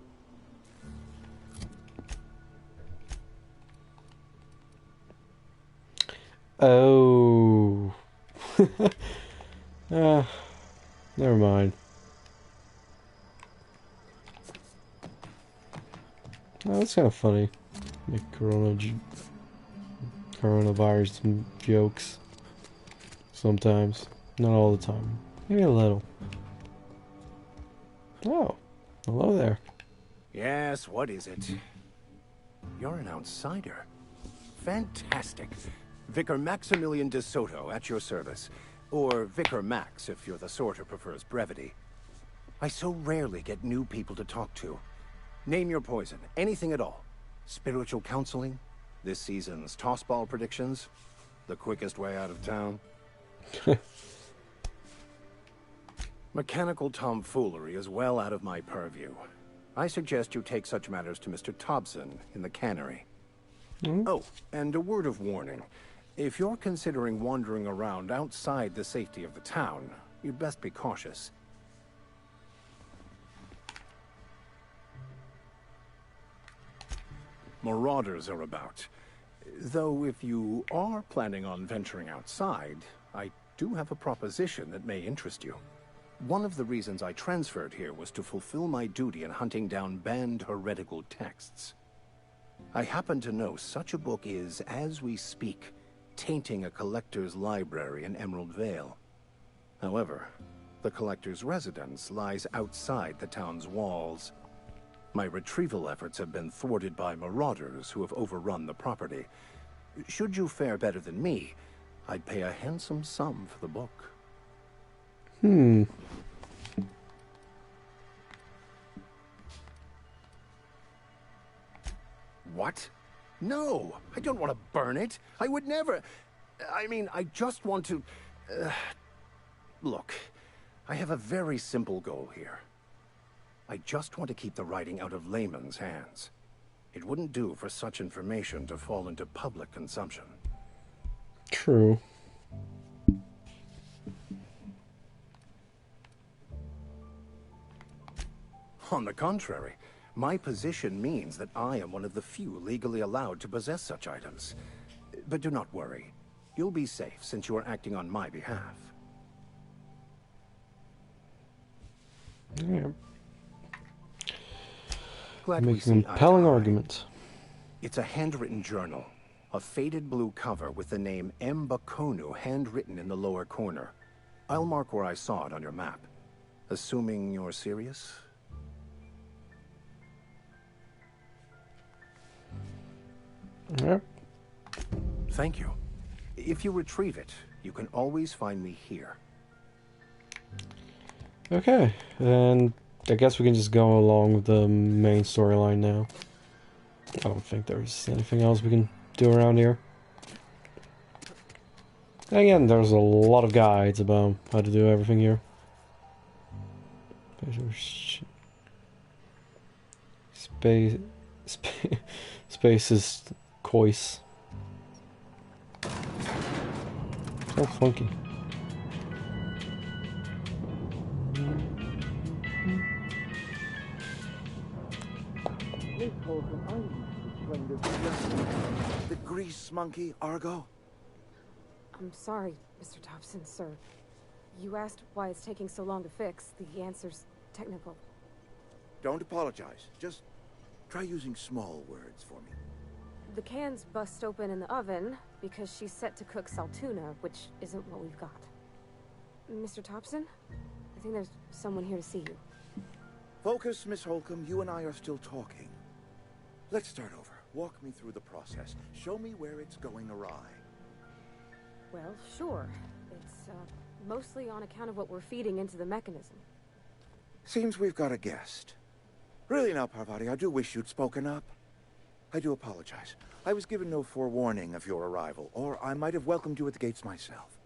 Oh. Never mind. Oh, that's kind of funny. Make coronavirus jokes. Sometimes. Not all the time. Maybe a little. Oh. Hello there. Yes, what is it? You're an outsider. Fantastic. Vicar Maximilian de Soto, at your service. Or Vicar Max, if you're the sort who prefers brevity. I so rarely get new people to talk to. Name your poison, anything at all. Spiritual counseling? This season's tossball predictions? The quickest way out of town? Mechanical tomfoolery is well out of my purview. I suggest you take such matters to Mr. Thompson in the cannery. Oh, and a word of warning. If you're considering wandering around outside the safety of the town, you'd best be cautious. Marauders are about. Though if you are planning on venturing outside, I do have a proposition that may interest you. One of the reasons I transferred here was to fulfill my duty in hunting down banned heretical texts. I happen to know such a book is, as we speak, tainting a collector's library in Emerald Vale. However, the collector's residence lies outside the town's walls. My retrieval efforts have been thwarted by marauders who have overrun the property. Should you fare better than me, I'd pay a handsome sum for the book. What? No, I don't want to burn it. I would never. I mean, I just want to... Look, I have a very simple goal here. I just want to keep the writing out of layman's hands. It wouldn't do for such information to fall into public consumption. True. On the contrary, my position means that I am one of the few legally allowed to possess such items. But do not worry. You'll be safe since you are acting on my behalf. Yeah. Glad we Making see compelling eye to eye. arguments. It's a handwritten journal. A faded blue cover with the name M. Bakonu handwritten in the lower corner. I'll mark where I saw it on your map. Assuming you're serious? Yep. Thank you. If you retrieve it, you can always find me here. Okay, and I guess we can just go along with the main storyline now. I don't think there's anything else we can do around here. Again, there's a lot of guides about how to do everything here. Space is cois. So funky. The grease monkey, Argo? I'm sorry, Mr. Thompson, sir. You asked why it's taking so long to fix. The answer's technical. Don't apologize. Just try using small words for me. The can's bust open in the oven because she's set to cook saltuna, which isn't what we've got. Mr. Thompson? I think there's someone here to see you. Focus, Miss Holcomb. You and I are still talking. Let's start over. Walk me through the process. Show me where it's going awry. Well, sure. It's, mostly on account of what we're feeding into the mechanism. Seems we've got a guest. Really now, Parvati, I do wish you'd spoken up. I do apologize. I was given no forewarning of your arrival, or I might have welcomed you at the gates myself.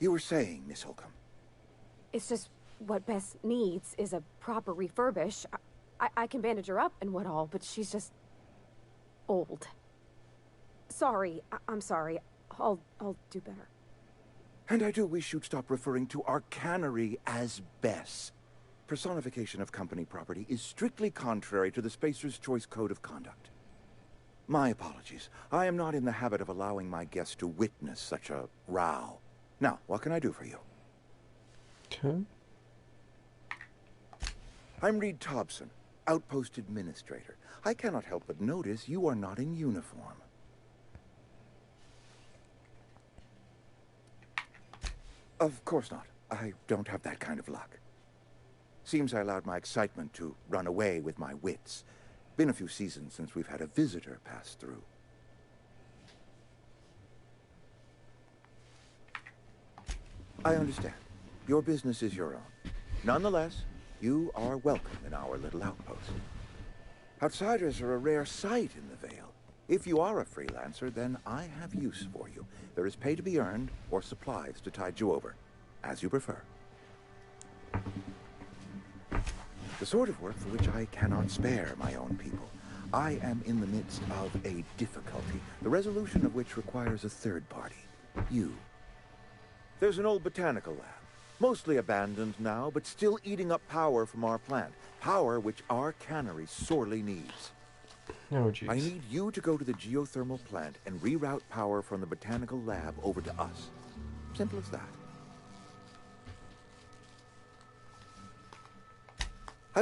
You were saying, Miss Holcomb. It's just what Bess needs is a proper refurbish. I can bandage her up and what all, but she's just old. Sorry, I'm sorry. I'll do better. And I do wish you'd stop referring to our cannery as Bess. Personification of company property is strictly contrary to the Spacer's Choice Code of Conduct. My apologies. I am not in the habit of allowing my guests to witness such a row. Now, what can I do for you? Okay. I'm Reed Thompson, Outpost Administrator. I cannot help but notice you are not in uniform. Of course not. I don't have that kind of luck. Seems I allowed my excitement to run away with my wits. Been a few seasons since we've had a visitor pass through. I understand. Your business is your own. Nonetheless, you are welcome in our little outpost. Outsiders are a rare sight in the Vale. If you are a freelancer, then I have use for you. There is pay to be earned, or supplies to tide you over, as you prefer. The sort of work for which I cannot spare my own people. I am in the midst of a difficulty, the resolution of which requires a third party. You. There's an old botanical lab. Mostly abandoned now, but still eating up power from our plant. Power which our cannery sorely needs. Oh, jeez. I need you to go to the geothermal plant and reroute power from the botanical lab over to us. Simple as that.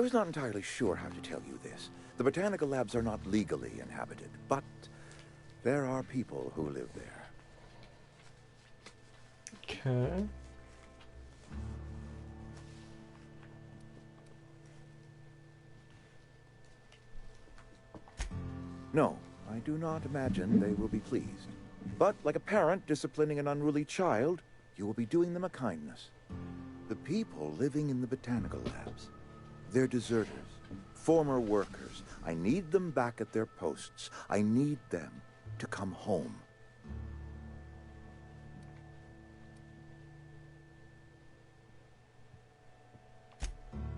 I was not entirely sure how to tell you this. The botanical labs are not legally inhabited, but there are people who live there. Okay. No, I do not imagine they will be pleased. But like a parent disciplining an unruly child, you will be doing them a kindness. The people living in the botanical labs, they're deserters, former workers. I need them back at their posts. I need them to come home.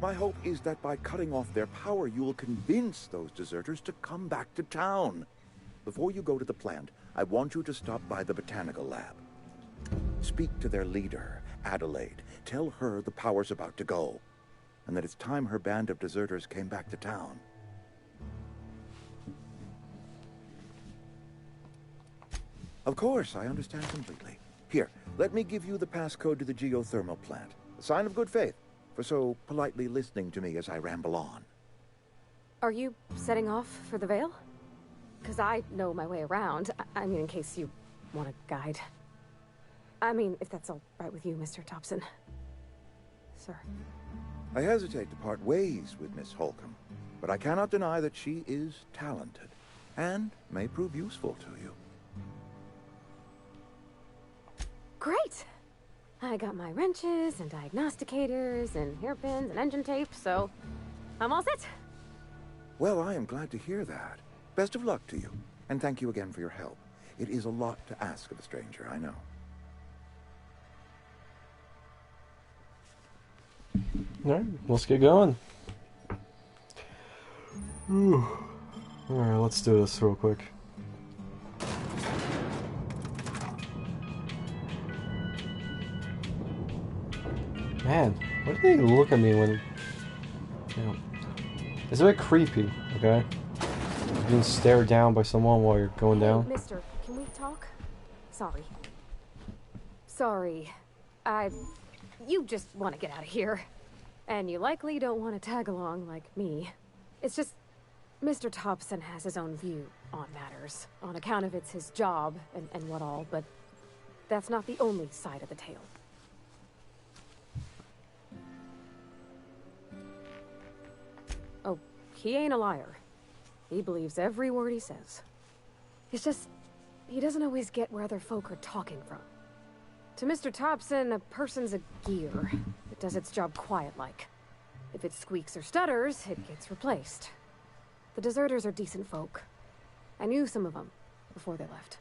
My hope is that by cutting off their power, you will convince those deserters to come back to town. Before you go to the plant, I want you to stop by the botanical lab. Speak to their leader, Adelaide. Tell her the power's about to go, and that it's time her band of deserters came back to town. Of course, I understand completely. Here, let me give you the passcode to the geothermal plant. A sign of good faith for so politely listening to me as I ramble on. Are you setting off for the Vale? Because I know my way around. I mean, in case you want a guide. I mean, if that's all right with you, Mr. Thompson. Sir. I hesitate to part ways with Miss Holcomb, but I cannot deny that she is talented and may prove useful to you. Great! I got my wrenches and diagnosticators and hairpins and engine tape, so I'm all set. Well, I am glad to hear that. Best of luck to you, and thank you again for your help. It is a lot to ask of a stranger, I know. Alright, let's get going. Alright, let's do this real quick. Man, why do they look at me when... You know, it's a bit creepy, okay? Being stared down by someone while you're going down. Mister, can we talk? Sorry. You just want to get out of here. And you likely don't want to tag along like me. It's just... Mr. Thompson has his own view on matters. On account of it's his job and what all, but... That's not the only side of the tale. Oh, he ain't a liar. He believes every word he says. It's just, he doesn't always get where other folk are talking from. To Mr. Thompson, a person's a gear. It does its job quiet-like. If it squeaks or stutters, it gets replaced. The deserters are decent folk. I knew some of them before they left.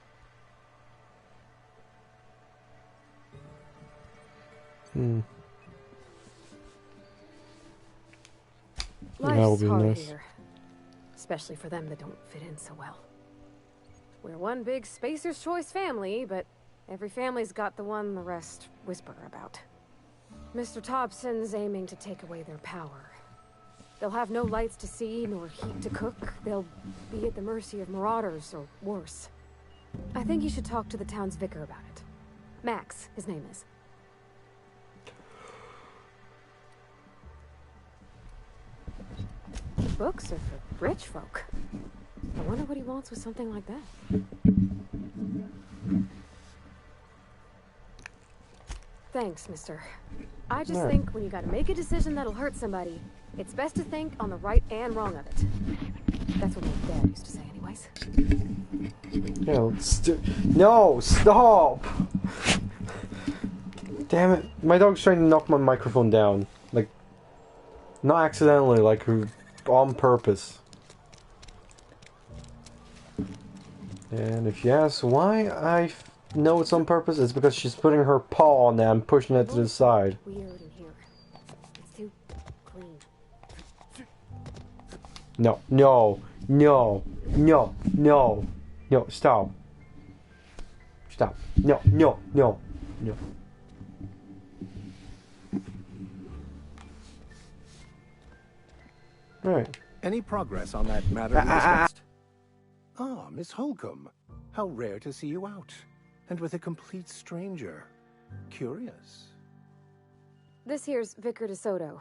Life's hard here. Especially for them that don't fit in so well. We're one big Spacer's Choice family, but every family's got the one the rest whisper about. Mr. Thompson's aiming to take away their power. They'll have no lights to see, nor heat to cook. They'll be at the mercy of marauders, or worse. I think you should talk to the town's vicar about it. Max, his name is. Books are for rich folk. I wonder what he wants with something like that. Thanks, mister. I just think when you gotta make a decision that'll hurt somebody, it's best to think on the right and wrong of it. That's what my dad used to say anyways. Yeah, no, stop! Damn it. My dog's trying to knock my microphone down. Like, not accidentally, like on purpose. And if you ask why I know it's on purpose, it's because she's putting her paw on it and pushing it to the side. Weird in here. It's too clean. No, no, no, no, no, no, stop. Stop. No, no, no, no. Alright. Any progress on that matter we discussed? Ah, Miss Holcomb. How rare to see you out. And with a complete stranger. Curious. This here's Vicar DeSoto.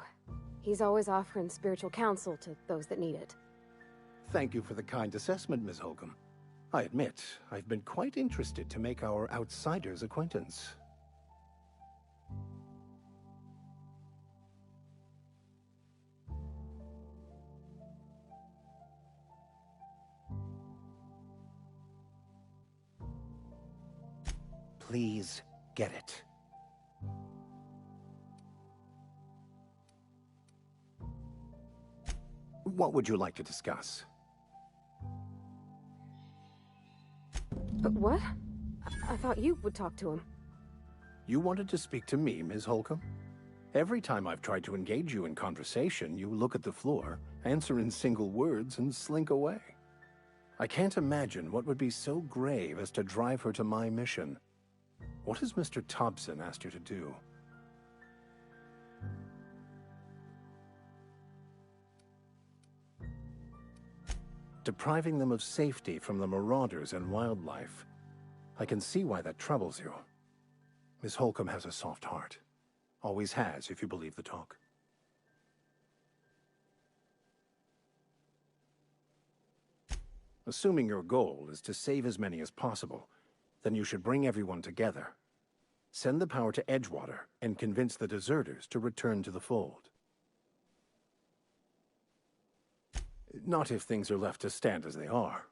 He's always offering spiritual counsel to those that need it. Thank you for the kind assessment, Ms. Holcomb. I admit, I've been quite interested to make our outsider's acquaintance. Please get it. What would you like to discuss? But what? I thought you would talk to him. You wanted to speak to me, Ms. Holcomb? Every time I've tried to engage you in conversation, you look at the floor, answer in single words, and slink away. I can't imagine what would be so grave as to drive her to my mission. What has Mr. Thompson asked you to do? Depriving them of safety from the marauders and wildlife. I can see why that troubles you. Miss Holcomb has a soft heart. Always has, if you believe the talk. Assuming your goal is to save as many as possible, then you should bring everyone together. Send the power to Edgewater and convince the deserters to return to the fold. Not if things are left to stand as they are.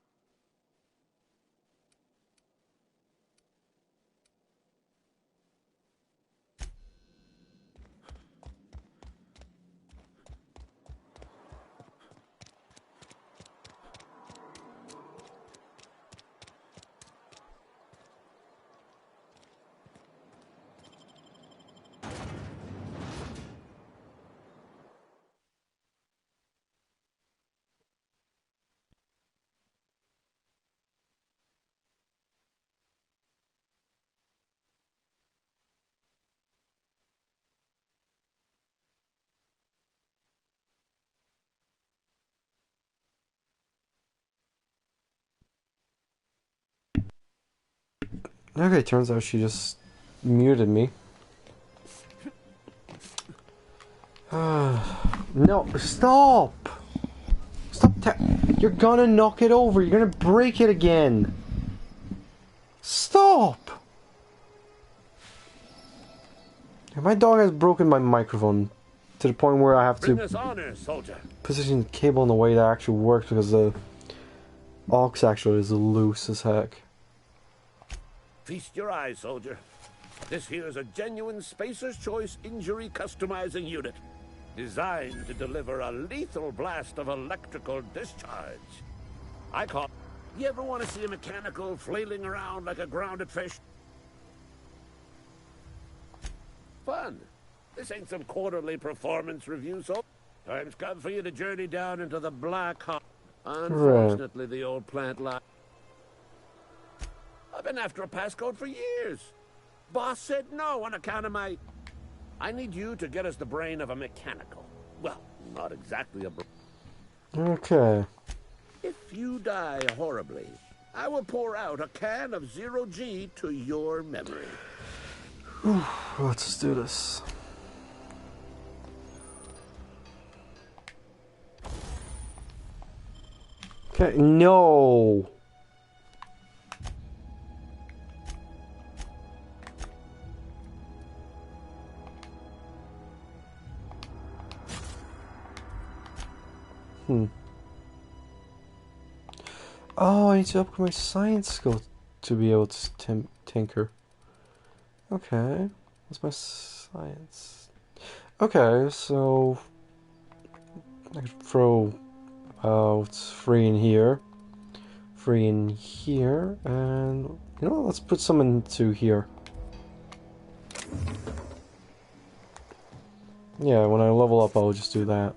Okay, turns out she just muted me. No, stop! Stop! You're gonna knock it over. You're gonna break it again. Stop! My dog has broken my microphone to the point where I have to position the cable in a way that actually works because the aux actually is loose as heck. Feast your eyes, soldier. This here is a genuine Spacer's Choice injury customizing unit, designed to deliver a lethal blast of electrical discharge. I call... You ever want to see a mechanical flailing around like a grounded fish? Fun. This ain't some quarterly performance review, so... Time's come for you to journey down into the black hole. Unfortunately, the old plant line... I've been after a passcode for years. Boss said no on account of my... I need you to get us the brain of a mechanical. Well, not exactly a brain. Okay. If you die horribly, I will pour out a can of 0G to your memory. Let's do this. Okay, no. Oh, I need to upgrade my science skill to be able to tinker. Okay, what's my science? Okay, so I could throw it's free in here, and you know what, let's put some into here. Yeah, when I level up, I'll just do that.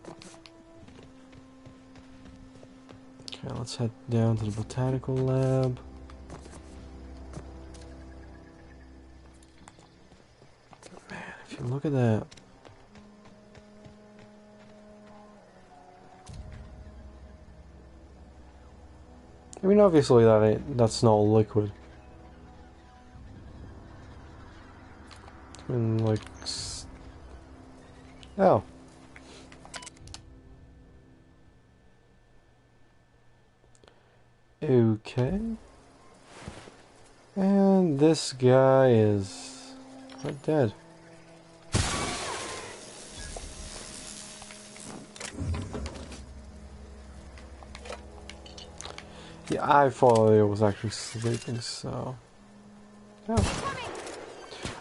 Okay, let's head down to the botanical lab. Man, if you look at that. I mean, obviously that's not liquid. I mean, like... Oh. Okay. And this guy is quite dead. Yeah, I thought it was actually sleeping, so... Oh,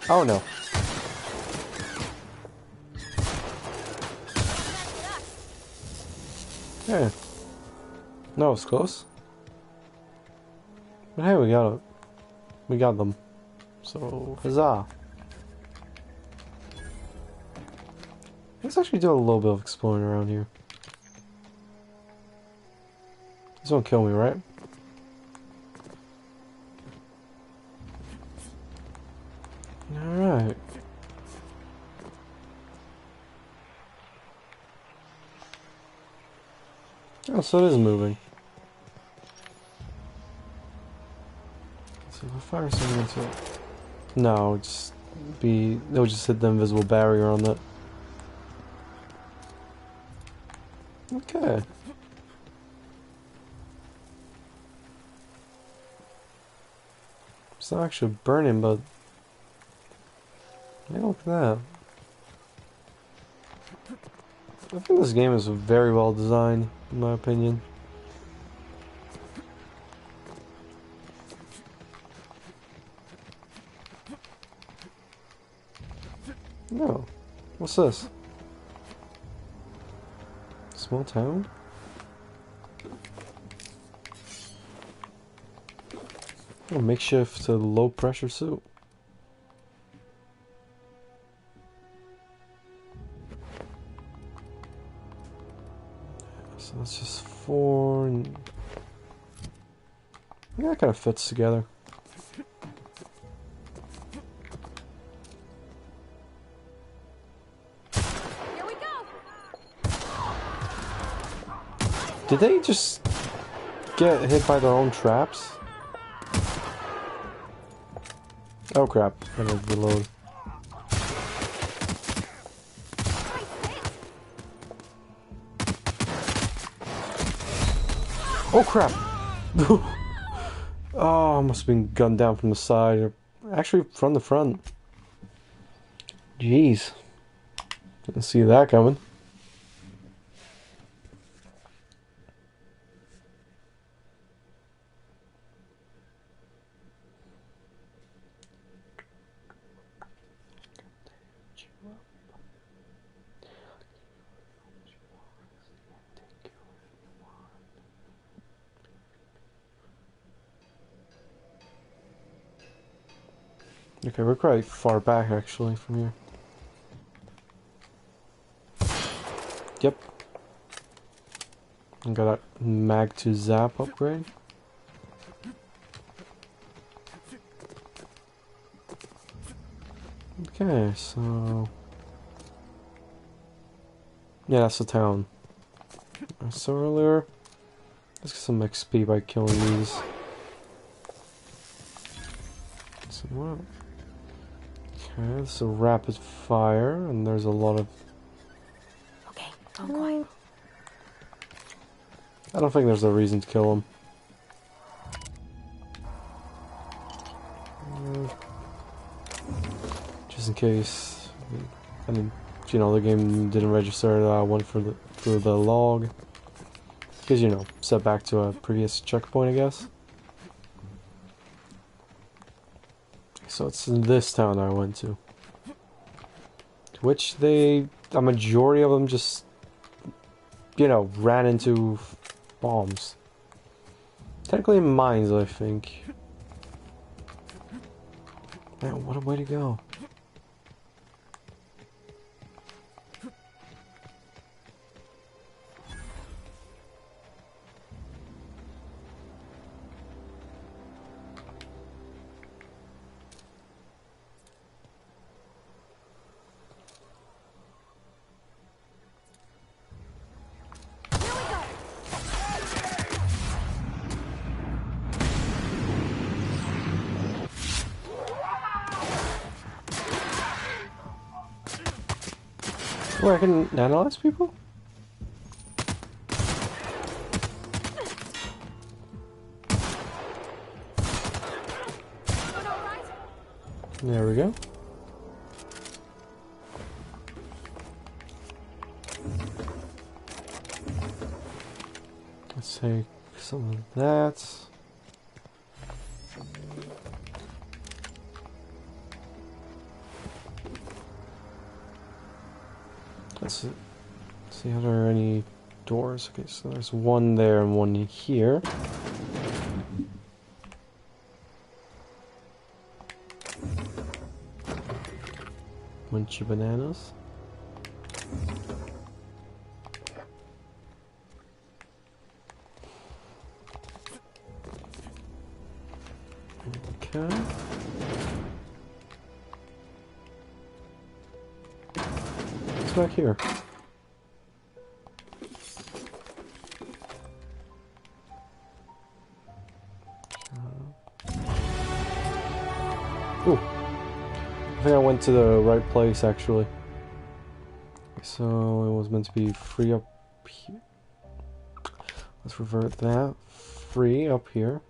oh no. Yeah. No, it's close. But hey, we got it. We got them. So, huzzah. Let's actually do a little bit of exploring around here. This won't kill me, right? Alright. Oh, so it is moving. So if I fire something into it... No, just be... They'll just hit the invisible barrier on that. Okay. It's not actually burning, but... Hey, look at that. I think this game is very well designed, in my opinion. No. What's this? Small town? Oh, makeshift low pressure suit. So that's just 4 and... Yeah, that kind of fits together. Here we go. Did they just get hit by their own traps? Oh crap, I need to reload. Oh crap! Oh, I must have been gunned down from the side. Actually, from the front. Jeez. Didn't see that coming. Okay, we're quite far back actually from here. Yep. I got a mag to zap upgrade. Okay, so... Yeah, that's the town. I saw earlier. Let's get some XP by killing these. So what? Okay, this is a rapid fire, and there's a lot of... Okay, I'm quiet. I don't think there's a reason to kill him. Just in case, I mean, you know, the game didn't register that I went for the log, because, you know, set back to a previous checkpoint, I guess. So it's in this town I went to, which a majority of them just, you know, ran into bombs. Technically mines, I think. Man, what a way to go. Where I can analyze people? There we go. Let's take some of that. Let's see if there are any doors. Okay, so there's one there and one here. Bunch of bananas. Okay. What's back here? Ooh. I think I went to the right place, actually. So it was meant to be free up here. Let's revert that. Free up here.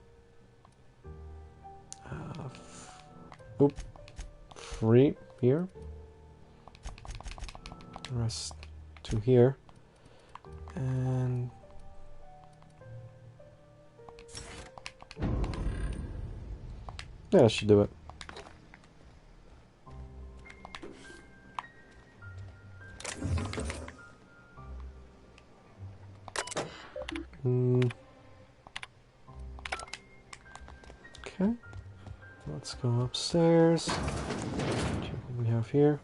Oop. Free here. The rest to here. And... yeah, that should do it. Okay, let's go upstairs. Check what we have here.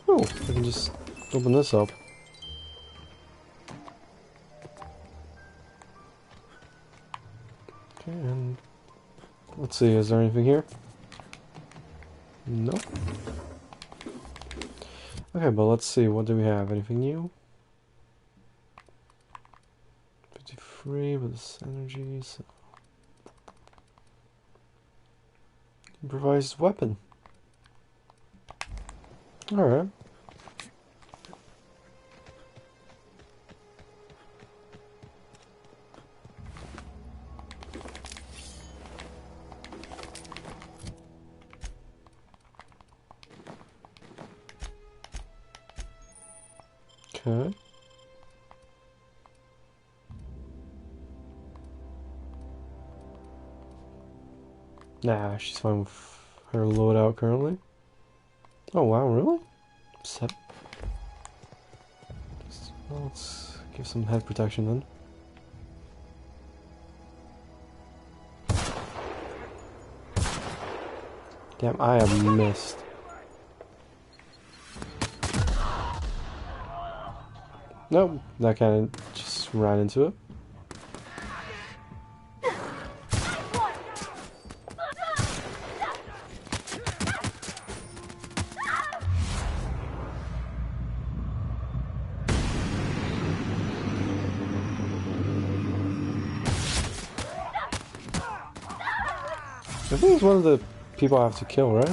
Oh, I can just open this up. Okay, and let's see, is there anything here? Nope. Okay, but let's see, what do we have? Anything new? 53 with this energy, so... improvised weapon. Alright. Okay. Nah, she's fine with her loadout currently. Oh wow, really? Well, let's give some head protection then. Damn, I have missed. Nope, that kind of just ran into it. I think it's one of the people I have to kill, right?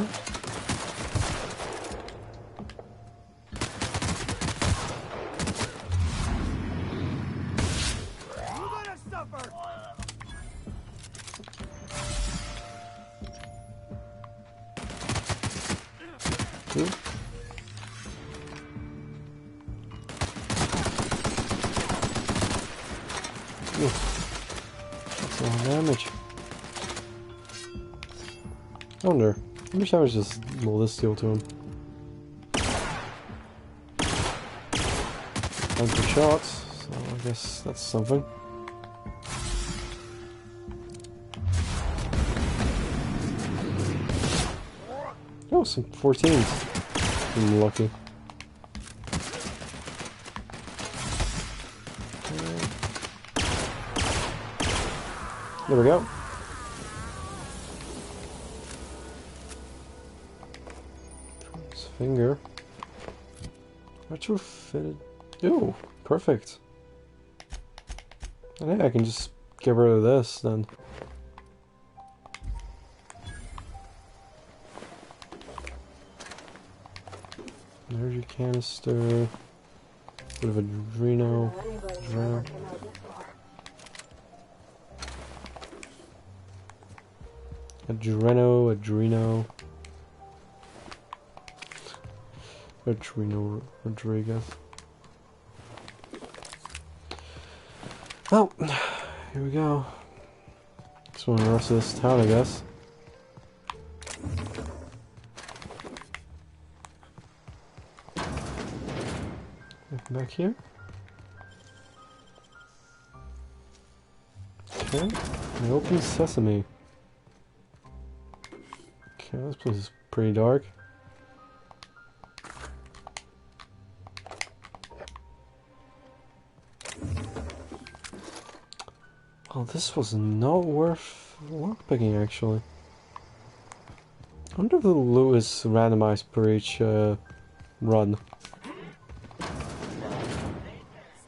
That's a lot of damage. I wonder, how much damage does this deal to him? Bunch of shots, so I guess that's something. Oh, some 14s. I'm lucky. There we go. His finger. Retrofitted. Ooh, perfect. I think I can just get rid of this then. Energy canister. Bit of adreno. Adreno Rodriguez. Oh, here we go. Just want the rest of this town, I guess. Back here. Okay, an open sesame. Okay, this place is pretty dark. Well, this was not worth lockpicking, actually. I wonder if the loot is randomized per each run.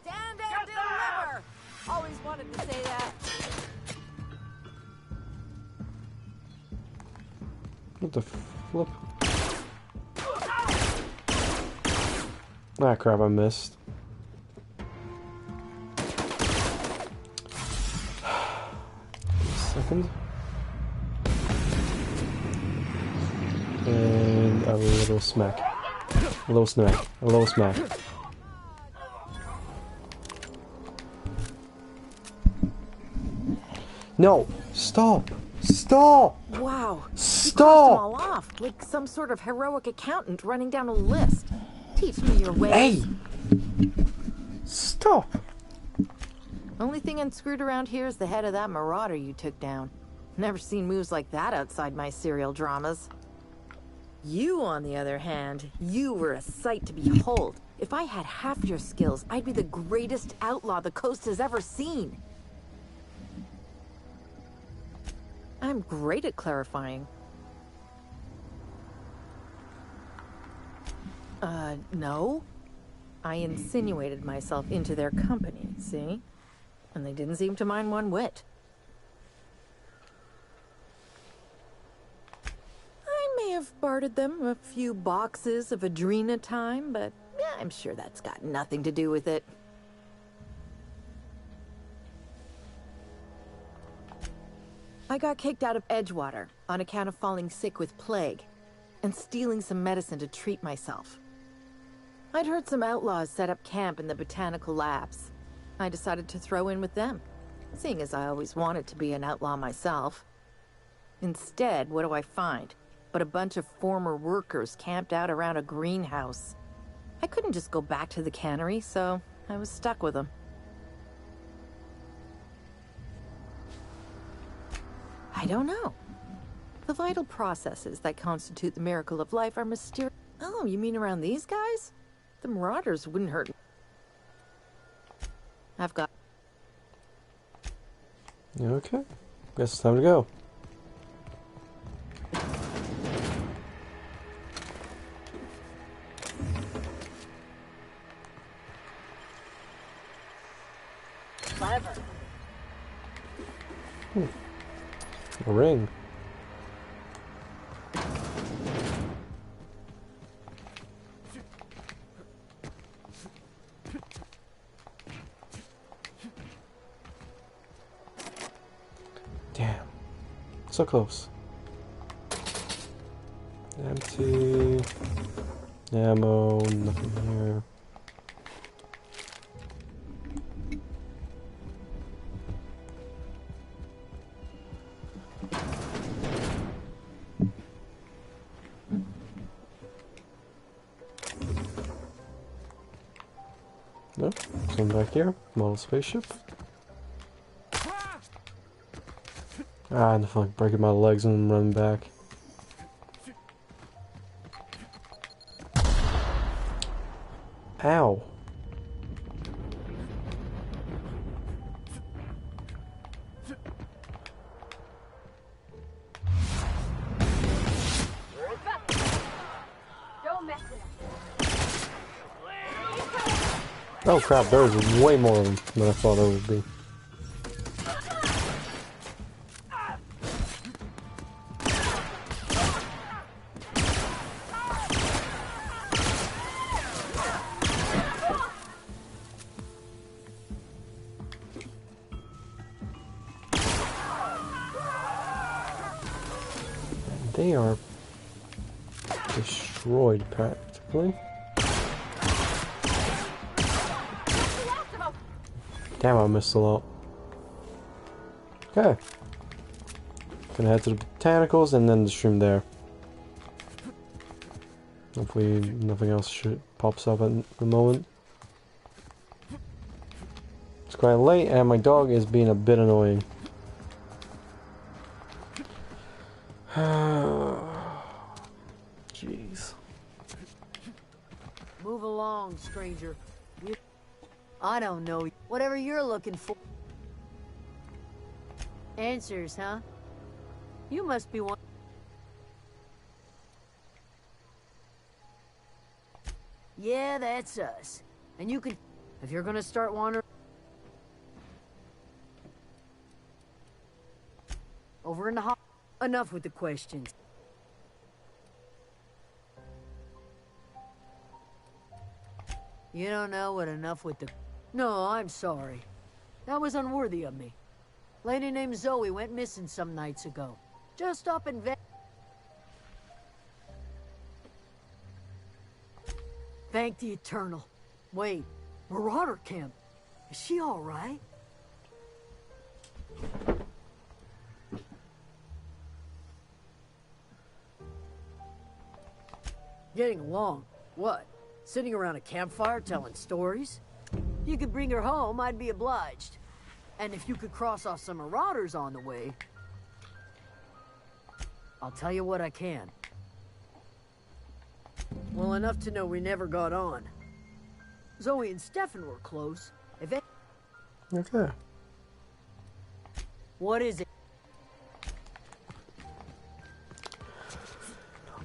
Stand and deliver! Always wanted to say that. What the flip? Ah, crap, I missed. Second. And a little smack. A little smack. A little smack. No! Stop! Stop! Wow. Stop! You crossed them all off, like some sort of heroic accountant running down a list. Teach me your ways. Hey! Stop! Only thing unscrewed around here is the head of that marauder you took down. Never seen moves like that outside my serial dramas. You, on the other hand, you were a sight to behold. If I had half your skills, I'd be the greatest outlaw the coast has ever seen. I'm great at clarifying. No. I insinuated myself into their company, see? And they didn't seem to mind one whit. I may have bartered them a few boxes of InflamedTie, but I'm sure that's got nothing to do with it. I got kicked out of Edgewater on account of falling sick with plague and stealing some medicine to treat myself. I'd heard some outlaws set up camp in the botanical labs. I decided to throw in with them, seeing as I always wanted to be an outlaw myself. Instead, what do I find? But a bunch of former workers camped out around a greenhouse. I couldn't just go back to the cannery, so I was stuck with them. I don't know. The vital processes that constitute the miracle of life are mysterious. Oh, you mean around these guys? The marauders wouldn't hurt me. I've got... Okay. Guess it's time to go. Clever. A ring. Damn. So close. Empty. Ammo, nothing here. No, something back here. Model spaceship. Ah, and I'm like breaking my legs and running back. Ow. Don't mess it up. Oh crap, there's way more of them than I thought there would be. They are destroyed practically. Damn, I missed a lot. Okay. Gonna head to the botanicals and then the stream there. Hopefully nothing else pops up at the moment. It's quite late and my dog is being a bit annoying. Jeez. Move along, stranger. I don't know. Whatever you're looking for. Answers, huh? You must be one. Yeah, that's us. And you can... If you're gonna start wandering... Over in the hall... Enough with the questions. You don't know what enough with the... No, I'm sorry. That was unworthy of me. Lady named Zoe went missing some nights ago. Just up in Thank the Eternal. Wait, Marauder Camp. Is she all right? Getting along. What? Sitting around a campfire telling stories? If you could bring her home, I'd be obliged. And if you could cross off some marauders on the way, I'll tell you what I can. Well, enough to know we never got on. Zoe and Stefan were close. If it... Okay. What is it?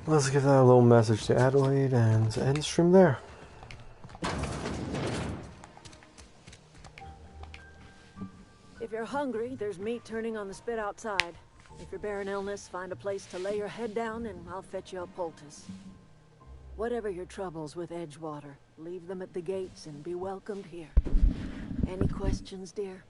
Let's give that a little message to Adelaide and end the stream there. If you're hungry, there's meat turning on the spit outside. If you're bearing illness, find a place to lay your head down and I'll fetch you a poultice. Whatever your troubles with Edgewater, leave them at the gates and be welcomed here. Any questions, dear?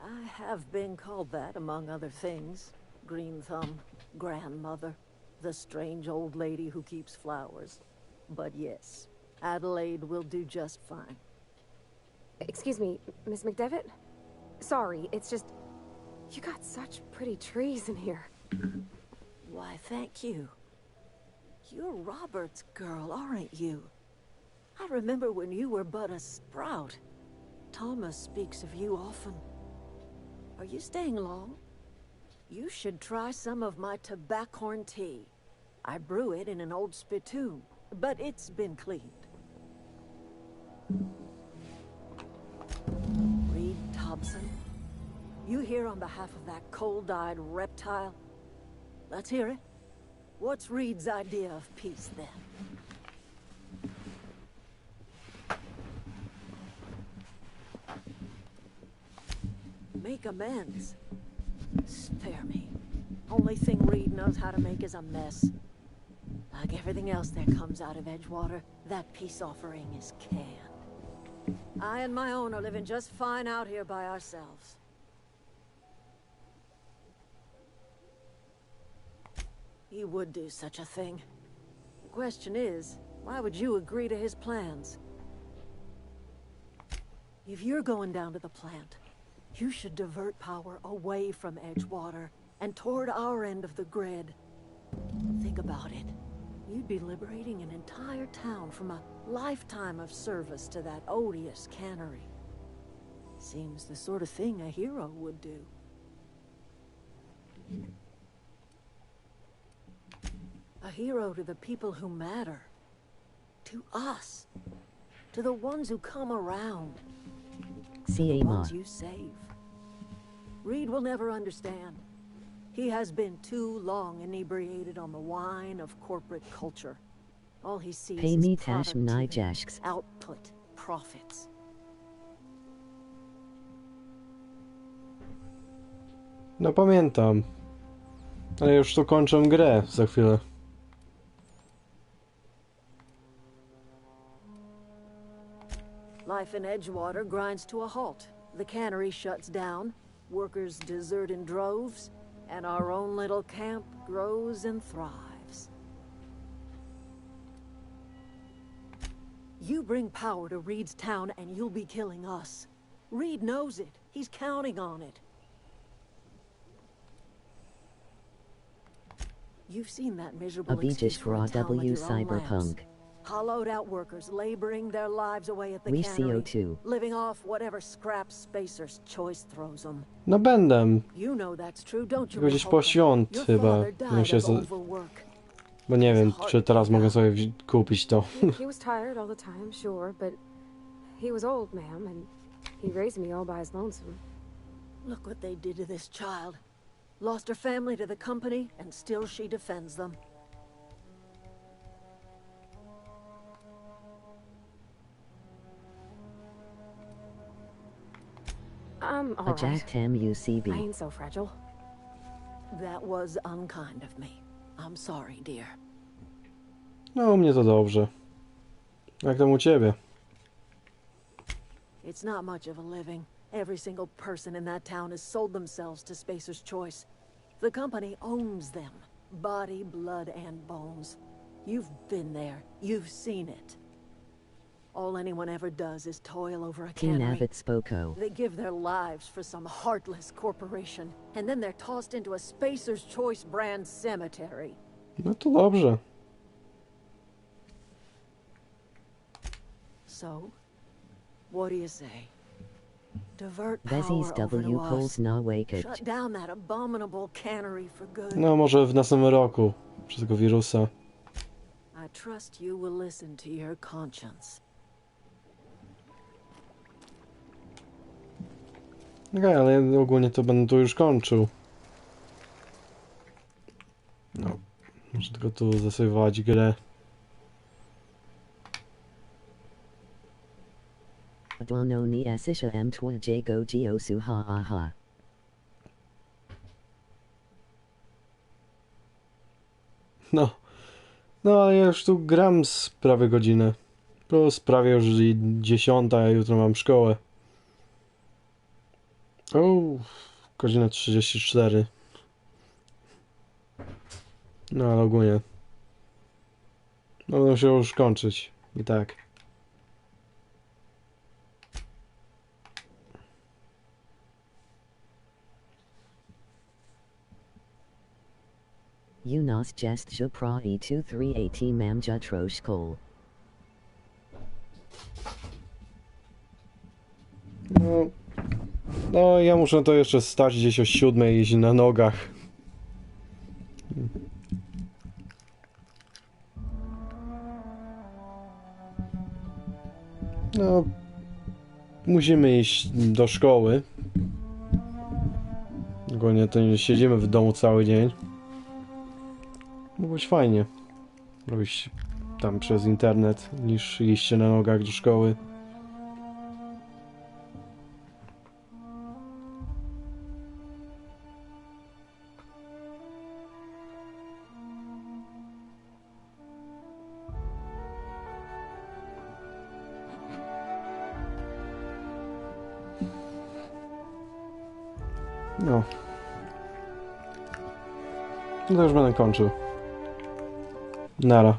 I have been called that, among other things. Green Thumb, grandmother, the strange old lady who keeps flowers. But yes, Adelaide will do just fine. Excuse me, Miss McDevitt? Sorry, it's just... You got such pretty trees in here. Why, thank you. You're Robert's girl, aren't you? I remember when you were but a sprout. Thomas speaks of you often. Are you staying long? You should try some of my tobaccorn tea. I brew it in an old spittoon, but it's been cleaned. Reed Thompson, you here on behalf of that cold-eyed reptile? Let's hear it. What's Reed's idea of peace, then? Make amends. Spare me. Only thing Reed knows how to make is a mess. Like everything else that comes out of Edgewater, that peace offering is canned. I and my own are living just fine out here by ourselves. He would do such a thing. The question is, why would you agree to his plans? If you're going down to the plant, you should divert power away from Edgewater and toward our end of the grid. Think about it. You'd be liberating an entire town from a lifetime of service to that odious cannery. Seems the sort of thing a hero would do. A hero to the people who matter. To us. To the ones who come around. The ones you save. Reed will never understand. He has been too long inebriated on the wine of corporate culture. All he sees is productivity, output, profits. No pamiętam. Ale już tu kończę grę za chwilę. Life in Edgewater grinds to a halt. The cannery shuts down, workers desert in droves, and our own little camp grows and thrives. You bring power to Reed's town and you'll be killing us. Reed knows it. He's counting on it. You've seen that miserable excuse for a town with your own lamps. Hollowed out workers laboring their lives away at the cannery, living off whatever scrap Spacer's Choice throws them. No będę. You know that's true, don't you? Gdzieś po świąt chyba. Bo nie wiem, czy teraz mogę sobie kupić to. He was tired all the time, sure, but he was old, ma'am, and he raised me all by his lonesome. Look what they did to this child. Lost her family to the company, and still she defends them. I'm all right. I ain't so fragile. That was unkind of me. I'm sorry, dear. No, u mnie to dobrze. Jak tam u ciebie? It's not much of a living. Every single person in that town has sold themselves to Spacer's Choice. The company owns them. Body, blood, and bones. You've been there. You've seen it. All anyone ever does is toil over a cannery. They give their lives for some heartless corporation, and then they're tossed into a Spacer's Choice brand cemetery. No to dobrze. So, what do you say? Divert power over to us. Shut down that abominable cannery for good. No, może w następnym roku. Przez tego wirusa. I trust you will listen to your conscience. Okej, ale ogólnie to będę tu już kończył. No, muszę tylko tu zasejwować grę. No, ale ja już tu gram z prawie godzinę. Plus prawie już 10, a jutro mam szkołę. Godzina 34. No, ale ogólnie. No, będę się już kończyć. I tak. U nas jest je prawie 238 mam jutro szkoły. No, ja muszę to jeszcze stać gdzieś o 7 i iść na nogach. No, musimy iść do szkoły. Ogólnie to nie siedzimy w domu cały dzień. Mogło być fajnie robić tam przez internet niż iść na nogach do szkoły. No. To już będę kończył. Nara.